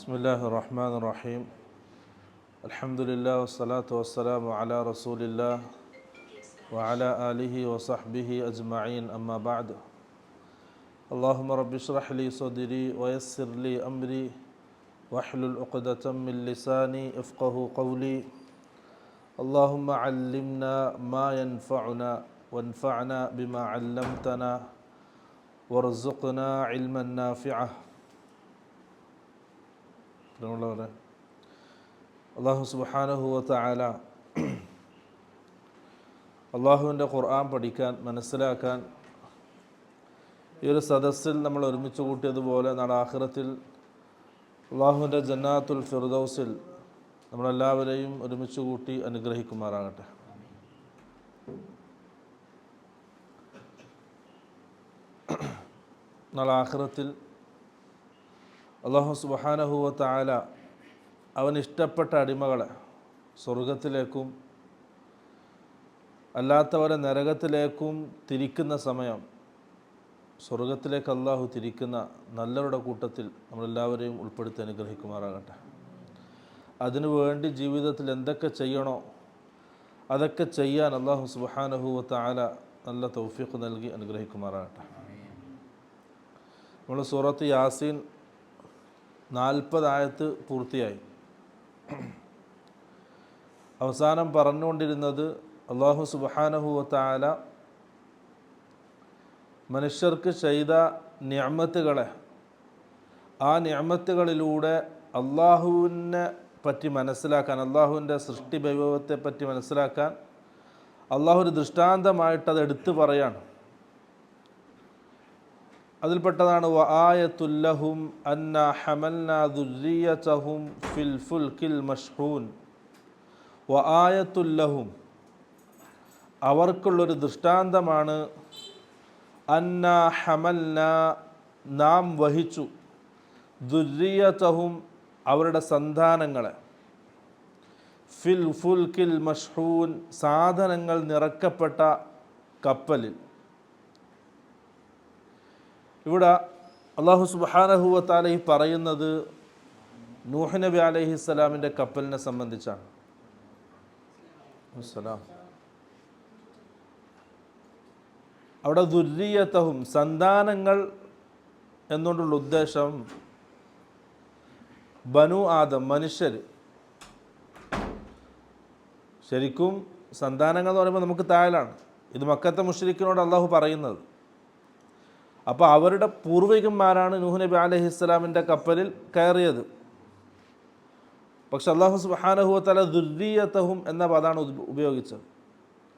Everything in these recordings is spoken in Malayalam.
ബിസ്മില്ലാഹിർ റഹ്മാനിർ റഹീം. അൽഹംദുലില്ലാഹി വസ്സലാത്തു വസ്സലാമു അലാ റസൂലില്ലാഹി വഅലാ ആലിഹി വസഹ്ബിഹി അജ്മഈൻ. അമ്മാ ബഅദ്. അല്ലാഹുമ്മ റബ്ബി ഇശ്റഹ് ലി സദ്രി വയസ്സിർ ലി അംരി വഹ്ലുൽ ഉഖ്ദതം മിൻ ലിസാനി യഫ്ഖഹു ഖൗലി. അല്ലാഹുമ്മ അല്ലിംനാ മാ യൻഫഉനാ വൻഫഅനാ ബിമാ അല്ലംതനാ വർസുഖ്നാ ഇൽമൻ നാഫിഅ. അല്ലാഹു സുബ്ഹാനഹു വ തആല അള്ളാഹുവിൻ്റെ ഖുർആൻ പഠിക്കാൻ, മനസ്സിലാക്കാൻ ഈ ഒരു സദസ്സിൽ നമ്മൾ ഒരുമിച്ച് കൂട്ടിയതുപോലെ നാളെ ആഖിറത്തിൽ അള്ളാഹുവിൻ്റെ ജന്നാത്തുൽ ഫിർദൗസിൽ നമ്മളെല്ലാവരെയും ഒരുമിച്ച് കൂട്ടി അനുഗ്രഹിക്കുമാറാകട്ടെ. നാളെ ആഖിറത്തിൽ അല്ലാഹു സുബ്ഹാനഹു വ തആല അവൻ ഇഷ്ടപ്പെട്ട അടിമകളെ സ്വർഗത്തിലേക്കും അല്ലാത്തവരെ നരകത്തിലേക്കും തിരിക്കുന്ന സമയം, സ്വർഗത്തിലേക്ക് അള്ളാഹു തിരിക്കുന്ന നല്ലവരുടെ കൂട്ടത്തിൽ നമ്മളെല്ലാവരെയും ഉൾപ്പെടുത്തി അനുഗ്രഹിക്കുമാറാകട്ടെ. അതിനുവേണ്ടി ജീവിതത്തിൽ എന്തൊക്കെ ചെയ്യണോ അതൊക്കെ ചെയ്യാൻ അല്ലാഹു സുബ്ഹാനഹു വ തആല നല്ല തൗഫീഖ് നൽകി അനുഗ്രഹിക്കുമാറാകട്ടെ. നമ്മൾ സൂറത്ത് യാസീൻ 40 ആയത്ത് പൂർത്തിയായി. അവസാനം പറഞ്ഞുകൊണ്ടിരുന്നത് അല്ലാഹു സുബ്ഹാനഹു വ തആല മനുഷ്യർക്ക് ചെയ്ത നിഅമത്തുകളെ, ആ നിഅമത്തുകളിലൂടെ അള്ളാഹുവിനെ പറ്റി മനസ്സിലാക്കാൻ, അള്ളാഹുവിൻ്റെ സൃഷ്ടി വൈഭവത്തെ പറ്റി മനസ്സിലാക്കാൻ അള്ളാഹു ഒരു ദൃഷ്ടാന്തമായിട്ടത് എടുത്തു പറയാണ്. അതിൽപ്പെട്ടതാണ് വആയത്തുൽ ലഹും അന്നാ ഹമൽനാ ദുർരിയതഹും ഫിൽ ഫുൽക്കിൽ മഷ്ഹൂൻ. വആയത്തുൽ ലഹും, അവർക്കുള്ളൊരു ദൃഷ്ടാന്തമാണ്. അന്നാ ഹമൽനാ, നാം വഹിച്ചു. ദുർരിയതഹും, അവരുടെ സന്താനങ്ങളെ. ഫിൽ ഫുൽക്കിൽ മഷ്ഹൂൻ, സാധനങ്ങൾ നിറക്കപ്പെട്ട കപ്പലിൽ. ഇവിടെ അല്ലാഹു സുബ്ഹാനഹു വ തആല ഈ പറയുന്നത് നൂഹ് നബി അലൈഹിസ്സലാമിൻ്റെ കപ്പലിനെ സംബന്ധിച്ചാണ്. അവിടെ ദുർരിയതഹും, സന്താനങ്ങൾ എന്നുകൊണ്ടുള്ള ഉദ്ദേശം ബനു ആദം, മനുഷ്യർ. ശരിക്കും സന്താനങ്ങൾ എന്ന് പറയുമ്പോൾ നമുക്ക് താഴെയാണ്. ഇത് മക്കത്തെ മുശ്രിക്കിനോട് അള്ളാഹു പറയുന്നത്. അപ്പോൾ അവരുടെ പൂർവികന്മാരാണ് നൂഹ് നബി അലൈഹിസ്സലാമിൻ്റെ കപ്പലിൽ കയറിയത്. പക്ഷെ അല്ലാഹു സുബ്ഹാനഹു വ തആല ദുർരിയതഹും എന്ന പദമാണ് ഉപയോഗിച്ചത്.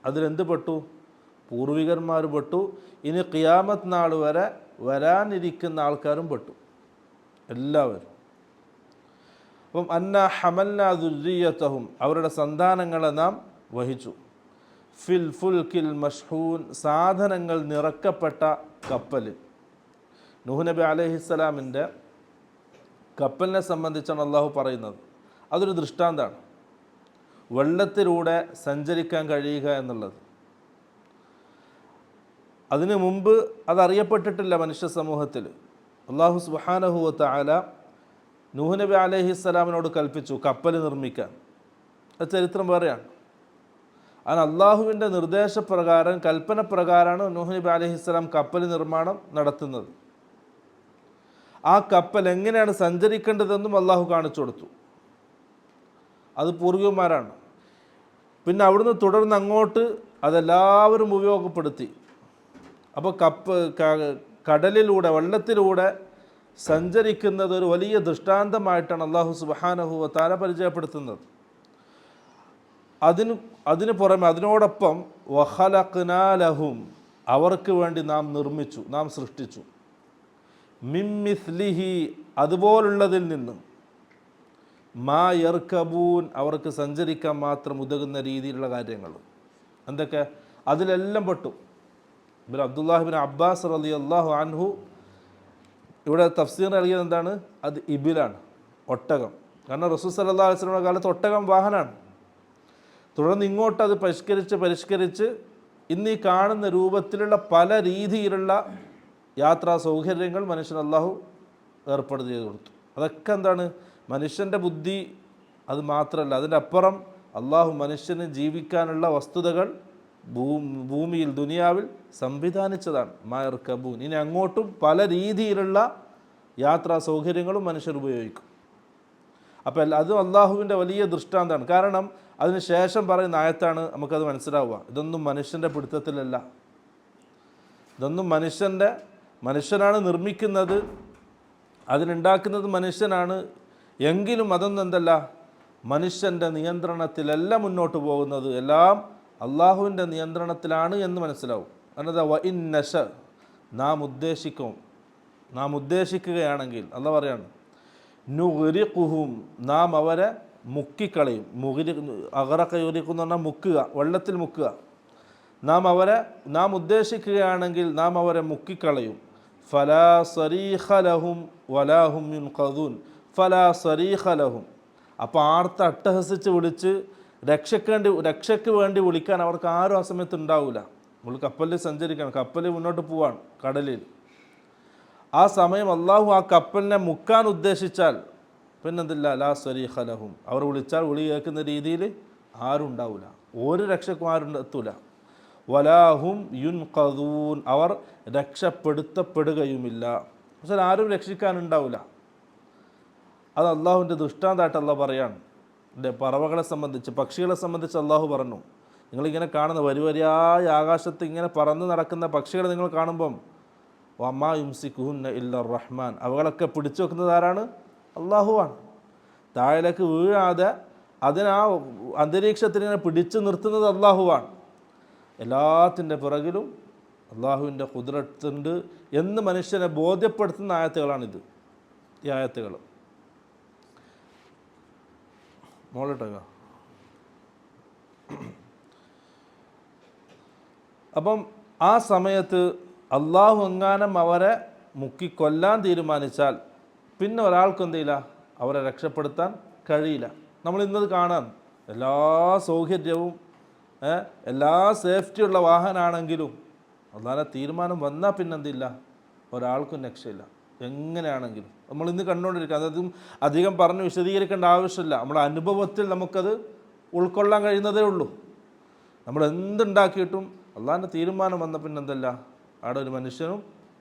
അതിലെന്ത് പെട്ടു? പൂർവികന്മാർ പെട്ടു. ഇനി ഖിയാമത്ത് നാൾ വരെ വരാനിരിക്കുന്ന ആൾക്കാരും പെട്ടു, എല്ലാവരും. അപ്പം അന്നാ ഹമൽനാ ദുർരിയതഹും, അവരുടെ സന്താനങ്ങളെ നാം വഹിച്ചു. ഫിൽ ഫുൽക്കിൽ മഷ്ഹൂൻ, സാധനങ്ങൾ നിറക്കപ്പെട്ട കപ്പലിൽ. നൂഹ് നബി അലൈഹിസ്സലാമിൻ്റെ കപ്പലിനെ സംബന്ധിച്ചാണ് അള്ളാഹു പറയുന്നത്. അതൊരു ദൃഷ്ടാന്തമാണ്, വെള്ളത്തിലൂടെ സഞ്ചരിക്കാൻ കഴിയുക എന്നുള്ളത്. അതിനു മുമ്പ് അതറിയപ്പെട്ടിട്ടില്ല മനുഷ്യ സമൂഹത്തിൽ. അല്ലാഹു സുബ്ഹാനഹു വ തആല നൂഹ് നബി അലൈഹിസ്സലാമിനോട് കൽപ്പിച്ചു കപ്പൽ നിർമ്മിക്കാൻ. അത് ചരിത്രം വേറെയാണ്. അങ്ങനെ അള്ളാഹുവിൻ്റെ നിർദ്ദേശപ്രകാരം, കൽപ്പന പ്രകാരമാണ് നൂഹ് നബി അലൈഹിസ്സലാം കപ്പൽ നിർമ്മാണം നടത്തുന്നത്. ആ കപ്പൽ എങ്ങനെയാണ് സഞ്ചരിക്കേണ്ടതെന്നും അള്ളാഹു കാണിച്ചു കൊടുത്തു. അത് പൂർവികന്മാരാണ്. പിന്നെ അവിടുന്ന് തുടർന്ന് അങ്ങോട്ട് അതെല്ലാവരും ഉപയോഗപ്പെടുത്തി. അപ്പോൾ കടലിലൂടെ, വെള്ളത്തിലൂടെ സഞ്ചരിക്കുന്നത് ഒരു വലിയ ദൃഷ്ടാന്തമായിട്ടാണ് അല്ലാഹു സുബ്ഹാനഹു വ തആല പരിചയപ്പെടുത്തുന്നത്. അതിന് പുറമെ, അതിനോടൊപ്പം വഖലഖ്നാ ലഹും, അവർക്ക് വേണ്ടി നാം നിർമ്മിച്ചു, നാം സൃഷ്ടിച്ചു. മിൻ മിസ്ലിഹി, അതുപോലുള്ളതിൽ നിന്ന്. മാ യർകബൂൻ, അവർക്ക് സഞ്ചരിക്കാൻ മാത്രം ഉതകുന്ന രീതിയിലുള്ള കാര്യങ്ങൾ. എന്തൊക്കെ? അതിലെല്ലാം പെട്ടു. ഇബ്നു അബ്ദുല്ലാഹി ഇബ്നു അബ്ബാസ് റളിയല്ലാഹു അൻഹു ഇവിടെ തഫ്സീർ നൽകിയത് എന്താണ്? അത് ഇബിലാണ്, ഒട്ടകം. കാരണം റസൂൽ സല്ലല്ലാഹു അലൈഹി വസല്ലമയുടെ കാലത്ത് ഒട്ടകം വാഹനമാണ്. തുടർന്ന് ഇങ്ങോട്ട് അത് പരിഷ്കരിച്ച് ഇന്ന് ഈ കാണുന്ന രൂപത്തിലുള്ള പല രീതിയിലുള്ള യാത്രാ സൗകര്യങ്ങൾ മനുഷ്യൻ അല്ലാഹു ഏർപ്പാട് ചെയ്തു കൊടുത്തു. അതൊക്കെ എന്താണ്? മനുഷ്യൻ്റെ ബുദ്ധി അത് മാത്രമല്ല, അതിൻ്റെ അപ്പുറം അള്ളാഹു മനുഷ്യന് ജീവിക്കാനുള്ള വസ്തുതകൾ ഭൂമിയിൽ ദുനിയാവിൽ സംവിധാനിച്ചതാണ്. മായർ കബൂൻ. ഇനി അങ്ങോട്ടും പല രീതിയിലുള്ള യാത്രാ സൗകര്യങ്ങളും മനുഷ്യർ ഉപയോഗിക്കും. അപ്പോൾ അതും അള്ളാഹുവിൻ്റെ വലിയ ദൃഷ്ടാന്തമാണ്. കാരണം അതിന് ശേഷം പറയുന്ന ആയത്താണ് നമുക്കത് മനസ്സിലാവുക. ഇതൊന്നും മനുഷ്യൻ്റെ പിടുത്തത്തിലല്ല, ഇതൊന്നും മനുഷ്യനാണ് നിർമ്മിക്കുന്നത്, അതിനുണ്ടാക്കുന്നത് മനുഷ്യനാണ്. എങ്കിലും അതൊന്നും എന്തല്ല, മനുഷ്യൻ്റെ നിയന്ത്രണത്തിലല്ല മുന്നോട്ട് പോകുന്നത്, എല്ലാം അള്ളാഹുവിൻ്റെ നിയന്ത്രണത്തിലാണ് എന്ന് മനസ്സിലാവും. അന്നത് വ ഇൻ നശ, നാം ഉദ്ദേശിക്കുകയാണെങ്കിൽ അള്ളാഹ് പറയാണ്, നുഗ്രിഖുഹും, നാം അവരെ മുക്കിക്കളയും. അഗറഖ യുഗ്രിഖു എന്ന് പറഞ്ഞാൽ മുക്കുക, വെള്ളത്തിൽ മുക്കുക. നാം ഉദ്ദേശിക്കുകയാണെങ്കിൽ നാം അവരെ മുക്കിക്കളയും. ഫലാ സരീഖ ലഹും വലാ ഹും യുൻഖദൂൻ. ഫലാ സരീഖ ലഹും, അപ്പോൾ അട്ടഹസിച്ച് വിളിച്ച് രക്ഷയ്ക്ക് വേണ്ടി വിളിക്കാൻ അവർക്ക് ആരും ആ സമയത്ത് ഉണ്ടാവില്ല. നമ്മൾ കപ്പലിൽ സഞ്ചരിക്കണം, കപ്പലിൽ മുന്നോട്ട് പോവാണ് കടലിൽ. ആ സമയം അള്ളാഹു ആ കപ്പലിനെ മുക്കാൻ ഉദ്ദേശിച്ചാൽ പിന്നെന്തില്ല, ലാ സരീഖ ലഹും, അവർ വിളിച്ചാൽ വിളി കേൾക്കുന്ന രീതിയിൽ ആരും ഉണ്ടാവില്ല, ഒരു രക്ഷക്കും ആരും എത്തൂല. വലാഹും യുൻഖദൂൻ, അവർ രക്ഷപ്പെടുത്തപ്പെടുകയുമില്ല. പക്ഷേ ആരും രക്ഷിക്കാനുണ്ടാവില്ല. അത് അള്ളാഹുവിൻ്റെ ദൃഷ്ടാന്തമായിട്ട് അള്ളാഹ് പറയാണ്. പറവകളെ സംബന്ധിച്ച്, പക്ഷികളെ സംബന്ധിച്ച് അള്ളാഹു പറഞ്ഞു, നിങ്ങളിങ്ങനെ കാണുന്ന വരിവരിയായ ആകാശത്ത് ഇങ്ങനെ പറന്ന് നടക്കുന്ന പക്ഷികളെ നിങ്ങൾ കാണുമ്പം വമാ യുംസിക്കുഹുന്ന ഇല്ല റഹ്മാൻ, അവകളൊക്കെ പിടിച്ചു വെക്കുന്നത് ആരാണ്? അള്ളാഹുവാണ്. താഴേക്ക് വീഴാതെ അതിനാ അന്തരീക്ഷത്തിനെ പിടിച്ചു നിർത്തുന്നത് അള്ളാഹുവാണ്. എല്ലാത്തിൻ്റെ പിറകിലും അള്ളാഹുവിൻ്റെ ഖുദ്റത്തുണ്ട് എന്ന് മനുഷ്യനെ ബോധ്യപ്പെടുത്തുന്ന ആയത്തുകളാണിത്, ഈ ആയത്തുകൾ. മോളിട്ടേക്ക. അപ്പം ആ സമയത്ത് അള്ളാഹു എങ്ങാനും അവരെ മുക്കിക്കൊല്ലാൻ തീരുമാനിച്ചാൽ പിന്നെ ഒരാൾക്കും എന്ത് ചെയ്യില്ല, അവരെ രക്ഷപ്പെടുത്താൻ കഴിയില്ല. നമ്മൾ ഇന്നത് കാണാൻ എല്ലാ സൗകര്യവും എല്ലാ സേഫ്റ്റിയുള്ള വാഹനമാണെങ്കിലും അള്ളാഹുവിൻ്റെ തീരുമാനം വന്നാൽ പിന്നെന്തില്ല, ഒരാൾക്കും രക്ഷയില്ല. എങ്ങനെയാണെങ്കിലും നമ്മൾ ഇന്ന് കണ്ടുകൊണ്ടിരിക്കുക, അതും അധികം പറഞ്ഞ് വിശദീകരിക്കേണ്ട ആവശ്യമില്ല. നമ്മുടെ അനുഭവത്തിൽ നമുക്കത് ഉൾക്കൊള്ളാൻ കഴിയുന്നതേ ഉള്ളൂ. നമ്മൾ എന്തുണ്ടാക്കിയിട്ടും അള്ളാഹിൻ്റെ തീരുമാനം വന്ന പിന്നെന്തല്ല, അവിടെ ഒരു മനുഷ്യനും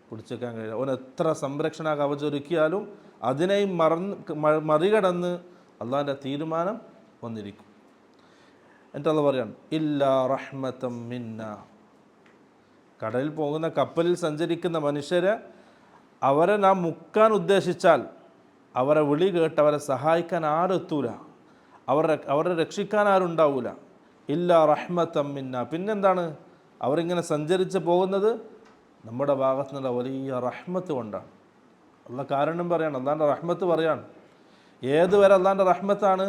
പിടിച്ചേക്കാൻ കഴിയില്ല. അവൻ എത്ര സംരക്ഷണ കവചൊരുക്കിയാലും അതിനെയും മറികടന്ന് അള്ളാഹിൻ്റെ തീരുമാനം വന്നിരിക്കും. എന്നിട്ട് അള്ളാഹ് പറയാണ്, ഇല്ലാ റഹ്മതം മിന്ന, കടലിൽ പോകുന്ന കപ്പലിൽ സഞ്ചരിക്കുന്ന മനുഷ്യരെ അവരെ നാം മുക്കാൻ ഉദ്ദേശിച്ചാൽ അവരെ വിളി കേട്ട് അവരെ സഹായിക്കാൻ ആരും എത്തൂല, അവരെ രക്ഷിക്കാൻ ആരും ഉണ്ടാവൂല. ഇല്ലാ റഹ്മതം മിന്ന, പിന്നെന്താണ്, അവരിങ്ങനെ സഞ്ചരിച്ച് പോകുന്നത് നമ്മുടെ ഭാഗത്തു നിന്നുള്ള വലിയ റഹ്മത്ത് കൊണ്ടാണ്. അള്ളാഹ് കാരണം പറയാണ്, അള്ളാഹിൻ്റെ റഹ്മത്ത് പറയാണ്. ഏതുവരെ അള്ളാഹിൻ്റെ റഹ്മത്താണ്?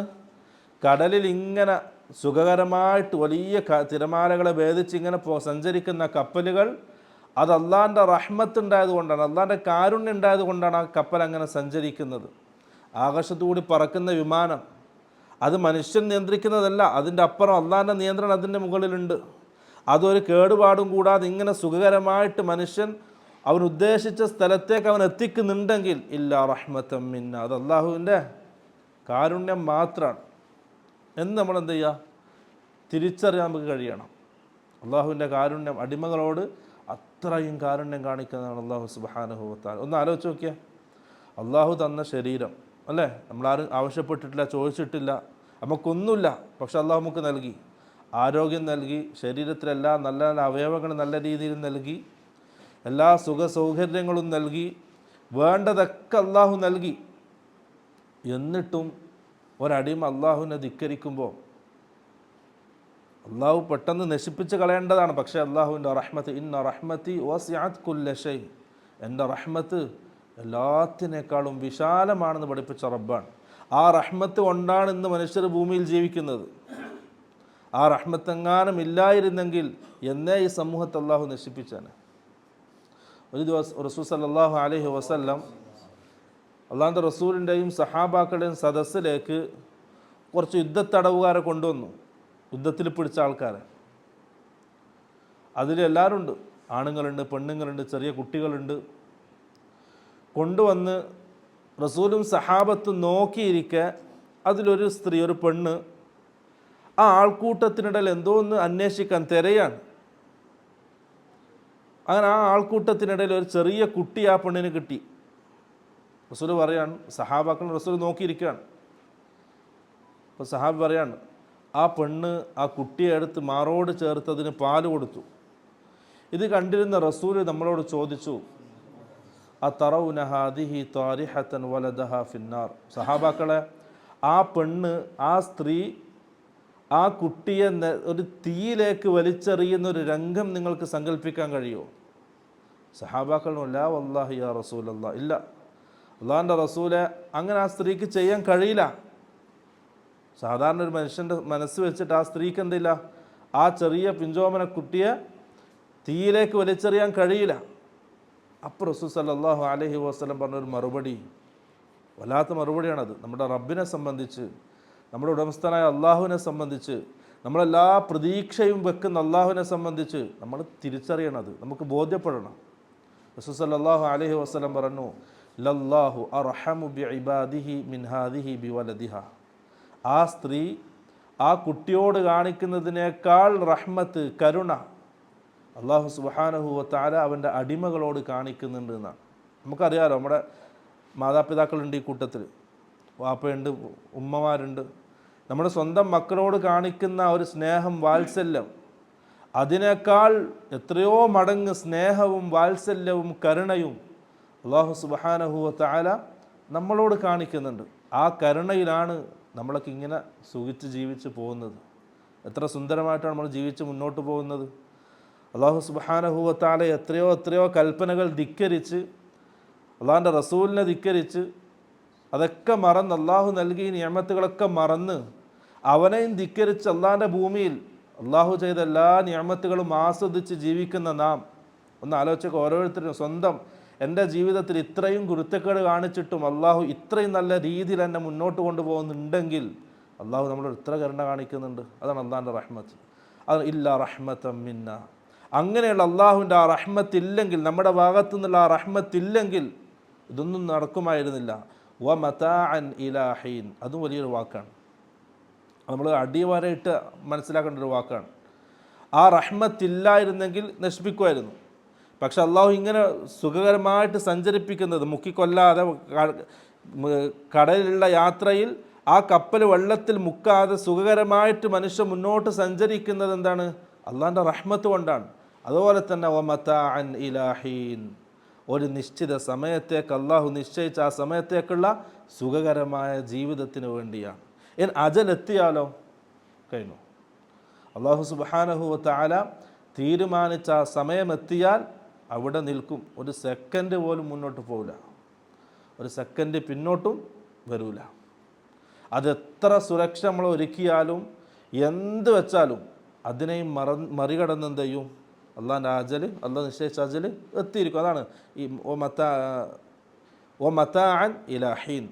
കടലിൽ ഇങ്ങനെ സുഖകരമായിട്ട് വലിയ തിരമാലകളെ ഭേദിച്ച് ഇങ്ങനെ സഞ്ചരിക്കുന്ന കപ്പലുകൾ, അത് അള്ളാഹിൻ്റെ റഹ്മത്ത് ഉണ്ടായത് കൊണ്ടാണ്, അള്ളാഹിൻ്റെ കാരുണ്യം ഉണ്ടായത് കൊണ്ടാണ് ആ കപ്പൽ അങ്ങനെ സഞ്ചരിക്കുന്നത്. ആകാശത്തുകൂടി പറക്കുന്ന വിമാനം അത് മനുഷ്യൻ നിയന്ത്രിക്കുന്നതല്ല, അതിൻ്റെ അപ്പുറം അള്ളാഹിൻ്റെ നിയന്ത്രണം അതിൻ്റെ മുകളിലുണ്ട്. അതൊരു കേടുപാടും കൂടാതെ ഇങ്ങനെ സുഖകരമായിട്ട് മനുഷ്യൻ അവൻ ഉദ്ദേശിച്ച സ്ഥലത്തേക്ക് അവൻ എത്തിക്കുന്നുണ്ടെങ്കിൽ ഇല്ലാ റഹ്മതം മിന്ന, അത് അള്ളാഹുവിൻ്റെ കാരുണ്യം മാത്രമാണ് എന്ന് നമ്മൾ എന്ത് ചെയ്യുക, തിരിച്ചറിയാൻ നമുക്ക് കഴിയണം. അള്ളാഹുവിൻ്റെ കാരുണ്യം, അടിമകളോട് അത്രയും കാരുണ്യം കാണിക്കുന്നതാണ് അള്ളാഹു സുബ്ഹാനഹു വ തആല. ഒന്ന് ആലോചിച്ച് നോക്കിയാൽ, അള്ളാഹു തന്ന ശരീരം അല്ലേ, നമ്മളാരും ആവശ്യപ്പെട്ടിട്ടില്ല, ചോദിച്ചിട്ടില്ല, നമുക്കൊന്നുമില്ല, പക്ഷെ അള്ളാഹു നമുക്ക് നൽകി, ആരോഗ്യം നൽകി, ശരീരത്തിലെല്ലാ നല്ല നല്ല അവയവങ്ങൾ നല്ല രീതിയിൽ നൽകി, എല്ലാ സുഖ സൗകര്യങ്ങളും നൽകി, വേണ്ടതൊക്കെ അള്ളാഹു നൽകി. എന്നിട്ടും ഒരടിമ അള്ളാഹുവിനെ ധിക്കരിക്കുമ്പോൾ അള്ളാഹു പെട്ടെന്ന് നശിപ്പിച്ച് കളയേണ്ടതാണ്. പക്ഷേ അള്ളാഹുവിൻ്റെ റഹ്മത്ത്, ഇന്ന റഹ്മത്തി വസിഅത് കുല്ല ഷൈ, എൻ്റെ റഹ്മത്ത് എല്ലാത്തിനേക്കാളും വിശാലമാണെന്ന് പഠിപ്പിച്ച റബ്ബാണ്. ആ റഹ്മത്ത് കൊണ്ടാണ് ഇന്ന് മനുഷ്യർ ഭൂമിയിൽ ജീവിക്കുന്നത്. ആ റഹ്മത്തെങ്ങാനും ഇല്ലായിരുന്നെങ്കിൽ എന്നേ ഈ സമൂഹത്തെ അള്ളാഹു നശിപ്പിച്ചാണ്. ഒരു ദിവസം റസൂൽ സല്ലല്ലാഹു അലൈഹി വസല്ലം അള്ളാഹുവിൻ്റെ റസൂലിൻ്റെയും സഹാബാക്കളുടെയും സദസ്സിലേക്ക് കുറച്ച് യുദ്ധത്തടവുകാരെ കൊണ്ടുവന്നു, യുദ്ധത്തിൽ പിടിച്ച ആൾക്കാരെ. അതിലെല്ലാവരും ഉണ്ട്, ആണുങ്ങളുണ്ട്, പെണ്ണുങ്ങളുണ്ട്, ചെറിയ കുട്ടികളുണ്ട്. കൊണ്ടുവന്ന് റസൂലും സഹാബത്തും നോക്കിയിരിക്കെ അതിലൊരു സ്ത്രീ, ഒരു പെണ്ണ് ആ ആൾക്കൂട്ടത്തിനിടയിൽ എന്തോ ഒന്ന് അന്വേഷിക്കാൻ തിരയാണ്. അങ്ങനെ ആ ആൾക്കൂട്ടത്തിനിടയിൽ ഒരു ചെറിയ കുട്ടി ആ പെണ്ണിന് കിട്ടി. റസൂൽ പറയാണ്, സഹാബാക്കൾ റസൂൽ നോക്കിയിരിക്കുകയാണ്. അപ്പോൾ സഹാബി പറയാണ്, ആ പെണ്ണ് ആ കുട്ടിയെ എടുത്ത് മാറോട് ചേർത്തതിന് പാല് കൊടുത്തു. ഇത് കണ്ടിരുന്ന റസൂൽ നമ്മളോട് ചോദിച്ചു, അതറൗന ഹാദിഹി താരിഹത്തൻ വലദഹ ഫിന്നാർ. സഹാബാക്കളെ, ആ പെണ്ണ്, ആ സ്ത്രീ ആ കുട്ടിയെ ഒരു തീയിലേക്ക് വലിച്ചെറിയുന്ന ഒരു രംഗം നിങ്ങൾക്ക് സങ്കല്പിക്കാൻ കഴിയുമോ? സഹാബാക്കൾ ലാ വല്ലാഹി യാ റസൂലല്ലാ, ഇല്ല അള്ളാഹിൻ്റെ റസൂലെ, അങ്ങനെ ആ സ്ത്രീക്ക് ചെയ്യാൻ കഴിയില്ല. സാധാരണ ഒരു മനുഷ്യൻ്റെ മനസ്സ് വെച്ചിട്ട് ആ സ്ത്രീക്ക് എന്തില്ല, ആ ചെറിയ പിഞ്ചോമന കുട്ടിയെ തീയിലേക്ക് വലിച്ചെറിയാൻ കഴിയില്ല. അപ്പോൾ റസൂൽ സല്ലല്ലാഹു അലൈഹി വസല്ലം പറഞ്ഞൊരു മറുപടി, വല്ലാത്ത മറുപടിയാണത്. നമ്മുടെ റബ്ബിനെ സംബന്ധിച്ച്, നമ്മുടെ ഉടമസ്ഥനായ അള്ളാഹുവിനെ സംബന്ധിച്ച്, നമ്മളെല്ലാ പ്രതീക്ഷയും വെക്കുന്ന അള്ളാഹുവിനെ സംബന്ധിച്ച് നമ്മൾ തിരിച്ചറിയണത്, നമുക്ക് ബോധ്യപ്പെടണം. റസൂൽ സല്ലല്ലാഹു അലൈഹി വസല്ലം പറഞ്ഞു, ലല്ലാഹു അർഹമു ബിഇബാദിഹി മിൻ ഹാദിഹി ബിവലദിഹ. ആ സ്ത്രീ ആ കുട്ടിയോട് കാണിക്കുന്നതിനേക്കാൾ റഹ്മത്ത്, കരുണ അള്ളാഹു സുബ്ഹാനഹു വ തആല അവൻ്റെ അടിമകളോട് കാണിക്കുന്നുണ്ട് എന്നാണ്. നമുക്കറിയാലോ, നമ്മുടെ മാതാപിതാക്കളുണ്ട് ഈ കൂട്ടത്തിൽ, വാപ്പയുണ്ട്, ഉമ്മമാരുണ്ട്. നമ്മുടെ സ്വന്തം മക്കളോട് കാണിക്കുന്ന ഒരു സ്നേഹം, വാത്സല്യം, അതിനേക്കാൾ എത്രയോ മടങ്ങ് സ്നേഹവും വാത്സല്യവും കരുണയും അള്ളാഹു സുബ്ഹാനഹു വ തആല നമ്മളോട് കാണിക്കുന്നുണ്ട്. ആ കരുണയിലാണ് നമ്മളൊക്കെ ഇങ്ങനെ സുഖിച്ച് ജീവിച്ച് പോകുന്നത്. എത്ര സുന്ദരമായിട്ടാണ് നമ്മൾ ജീവിച്ച് മുന്നോട്ട് പോകുന്നത്. അള്ളാഹു സുബ്ഹാനഹു വ തആല എത്രയോ കൽപ്പനകൾ ധിക്കരിച്ച്, അള്ളാഹിൻ്റെ റസൂലിനെ ധിക്കരിച്ച്, അതൊക്കെ മറന്ന്, അള്ളാഹു നൽകിയ നിഅമത്തുകളൊക്കെ മറന്ന് അവനെയും ധിക്കരിച്ച് അള്ളാഹിൻ്റെ ഭൂമിയിൽ അള്ളാഹു ചെയ്ത എല്ലാ നിഅമത്തുകളും ആസ്വദിച്ച് ജീവിക്കുന്ന നാം ഒന്ന് ആലോചിച്ചൊക്കെ. ഓരോരുത്തരും സ്വന്തം, എൻ്റെ ജീവിതത്തിൽ ഇത്രയും കുരുത്തക്കേട് കാണിച്ചിട്ടും അള്ളാഹു ഇത്രയും നല്ല രീതിയിൽ എന്നെ മുന്നോട്ട് കൊണ്ടുപോകുന്നുണ്ടെങ്കിൽ അള്ളാഹു നമ്മളോട് ഇത്ര കരുണ കാണിക്കുന്നുണ്ട്. അതാണ് അള്ളാഹിൻ്റെ റഹ്മത്ത്. അത് ഇല്ല റഹ്മത്തം മിന്ന. അങ്ങനെയുള്ള അള്ളാഹുവിൻ്റെ ആ റഹ്മത്തില്ലെങ്കിൽ, നമ്മുടെ ഭാഗത്തു നിന്നുള്ള ആ റഹ്മത്തില്ലെങ്കിൽ ഇതൊന്നും നടക്കുമായിരുന്നില്ല. വ മതാഅൻ ഇലാ ഹീൻ, അതും വലിയൊരു വാക്കാണ്. നമ്മൾ അടിവരയിട്ട് മനസ്സിലാക്കേണ്ട ഒരു വാക്കാണ്. ആ റഹ്മത്തില്ലായിരുന്നെങ്കിൽ നശിപ്പിക്കുമായിരുന്നു. പക്ഷെ അള്ളാഹു ഇങ്ങനെ സുഖകരമായിട്ട് സഞ്ചരിപ്പിക്കുന്നത്, മുക്കിക്കൊല്ലാതെ കടലിലുള്ള യാത്രയിൽ ആ കപ്പൽ വെള്ളത്തിൽ മുക്കാതെ സുഖകരമായിട്ട് മനുഷ്യൻ മുന്നോട്ട് സഞ്ചരിക്കുന്നത് എന്താണ്? അള്ളാഹിൻ്റെ റഹ്മത്ത് കൊണ്ടാണ്. അതുപോലെ തന്നെ വമതാഅൻ ഇലാ ഹീൻ, ഒരു നിശ്ചിത സമയത്തേക്ക് അള്ളാഹു നിശ്ചയിച്ച ആ സമയത്തേക്കുള്ള സുഖകരമായ ജീവിതത്തിന് വേണ്ടിയാണ്. അജലെത്തിയാലോ കഴിഞ്ഞു. അള്ളാഹു സുബ്ഹാനഹു വ തആല തീരുമാനിച്ച ആ സമയമെത്തിയാൽ അവിടെ നിൽക്കും. ഒരു സെക്കൻഡ് പോലും മുന്നോട്ട് പോവില്ല, ഒരു സെക്കൻഡ് പിന്നോട്ടും വരില്ല. അതെത്ര സുരക്ഷ നമ്മൾ ഒരുക്കിയാലും എന്ത് വെച്ചാലും അതിനെയും മറികടന്ന് എന്ത് ചെയ്യും? അള്ളാഹിൻ്റെ അജൽ, അള്ളാഹ് നിശ്ചയിച്ച അജൽ എത്തിയിരിക്കും. അതാണ് ഈ മതാഅൻ ഇലാ ഹീൻ,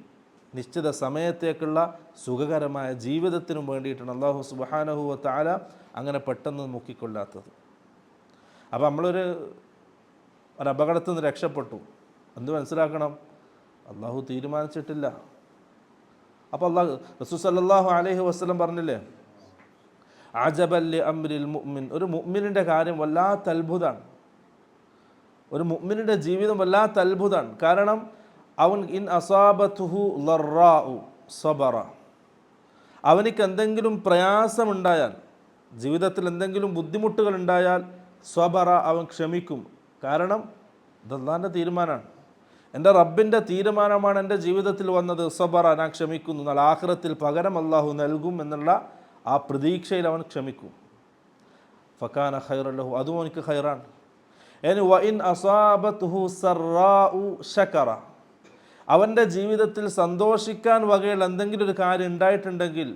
നിശ്ചിത സമയത്തേക്കുള്ള സുഖകരമായ ജീവിതത്തിനും വേണ്ടിയിട്ടാണ് അള്ളാഹു സുബ്ഹാനഹു വ തആല അങ്ങനെ പെട്ടെന്ന് മുക്കിക്കൊള്ളാത്തത്. അപ്പോൾ നമ്മളൊരു അപകടത്തിൽ നിന്ന് രക്ഷപ്പെട്ടു, എന്ത് മനസ്സിലാക്കണം? അള്ളാഹു തീരുമാനിച്ചിട്ടില്ല. അപ്പോൾ റസൂൽ സല്ലല്ലാഹു അലൈഹി വസല്ലം പറഞ്ഞില്ലേ, അജബൻ ലി അംരിൽ മുഅ്മിൻ, ഒരു മുഅ്മിനിൻ്റെ കാര്യം വല്ലാത്ത അത്ഭുതമാണ്. ഒരു മുഅ്മിനിൻ്റെ ജീവിതം വല്ലാത്ത അത്ഭുതമാണ്. കാരണം അവൻ ഇൻ അസാബത്തുഹു ലറാഉ സബറ, അവനിക്ക് എന്തെങ്കിലും പ്രയാസമുണ്ടായാൽ, ജീവിതത്തിൽ എന്തെങ്കിലും ബുദ്ധിമുട്ടുകൾ ഉണ്ടായാൽ സബറ, അവൻ ക്ഷമിക്കും. കാരണം ഇത് അല്ലാഹുവിൻ്റെ തീരുമാനമാണ്, എൻ്റെ റബ്ബിൻ്റെ തീരുമാനമാണ് എൻ്റെ ജീവിതത്തിൽ വന്നത്. സബറ, ഞാൻ ക്ഷമിക്കുന്നു, എന്നാൽ ആഖിറത്തിൽ പകരം അള്ളാഹു നൽകും എന്നുള്ള ആ പ്രതീക്ഷയിൽ അവൻ ക്ഷമിക്കും. ഫകാന ഖൈറൻ ലഹു, അതും അവനിക്ക് ഖൈറാണ്. വ ഇൻ അസാബത്തുഹു സറാഉ ശകറ, അവൻ്റെ ജീവിതത്തിൽ സന്തോഷിക്കാൻ വകയുള്ള എന്തെങ്കിലും ഒരു കാര്യം ഉണ്ടായിട്ടുണ്ടെങ്കിൽ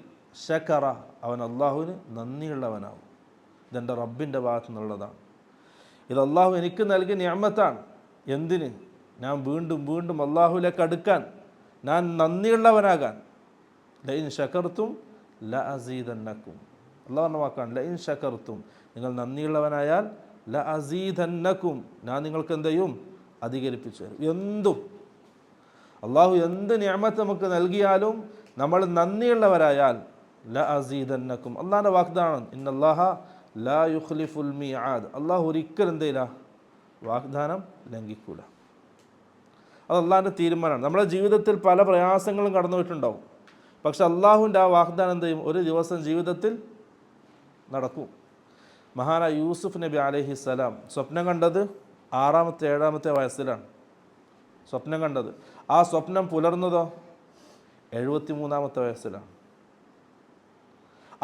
ശകറ, അവൻ അള്ളാഹുവിന് നന്ദിയുള്ളവനാവും. ഇതെൻ്റെ റബ്ബിൻ്റെ ഭാഗത്തു നിന്നുള്ളതാണ്, ഇത് അള്ളാഹു എനിക്ക് നൽകിയ നിഅമത്താണ്. എന്തിന്? ഞാൻ വീണ്ടും വീണ്ടും അള്ളാഹുവിലേക്ക് അടുക്കാൻ, ഞാൻ നന്ദിയുള്ളവനാകാൻ. ലഇൻ ശകർത്തും ലഅസീദന്നക്കും, അള്ളാഹു പറഞ്ഞ വാക്കാണ്. ലഇൻ ശകർത്തും, നിങ്ങൾ നന്ദിയുള്ളവനായാൽ ലഅസീദന്നക്കും, ഞാൻ നിങ്ങൾക്ക് എന്ത് ചെയ്യും? അധികരിപ്പിച്ചു തരും. എന്തും അള്ളാഹു എന്ത് നിഅമത്ത് നമുക്ക് നൽകിയാലും നമ്മൾ നന്ദിയുള്ളവരായാൽ ല അസീദന്നക്കും, അള്ളാഹിൻ്റെ വാഗ്ദാനം, ഇന്നല്ലാഹ ലാ യുഖ്ലിഫുൽ മിആദ്, അള്ളാഹു ഒരിക്കലും എന്തില്ല വാഗ്ദാനം ലംഘിക്കൂല. അത് അള്ളാഹിൻ്റെ തീരുമാനമാണ്. നമ്മുടെ ജീവിതത്തിൽ പല പ്രയാസങ്ങളും കടന്നു പോയിട്ടുണ്ടാവും, പക്ഷെ അള്ളാഹുവിൻ്റെ ആ വാഗ്ദാനം എന്ത് ചെയ്യും? ഒരു ദിവസം ജീവിതത്തിൽ നടക്കും. മഹാനായ യൂസുഫ് നബി അലൈഹിസ്സലാം സ്വപ്നം കണ്ടത് 6-ാമത്തെ 7-ാമത്തെ വയസ്സിലാണ് സ്വപ്നം കണ്ടത്. ആ സ്വപ്നം പുലർന്നതോ 73-ാമത്തെ വയസ്സിലാണ്.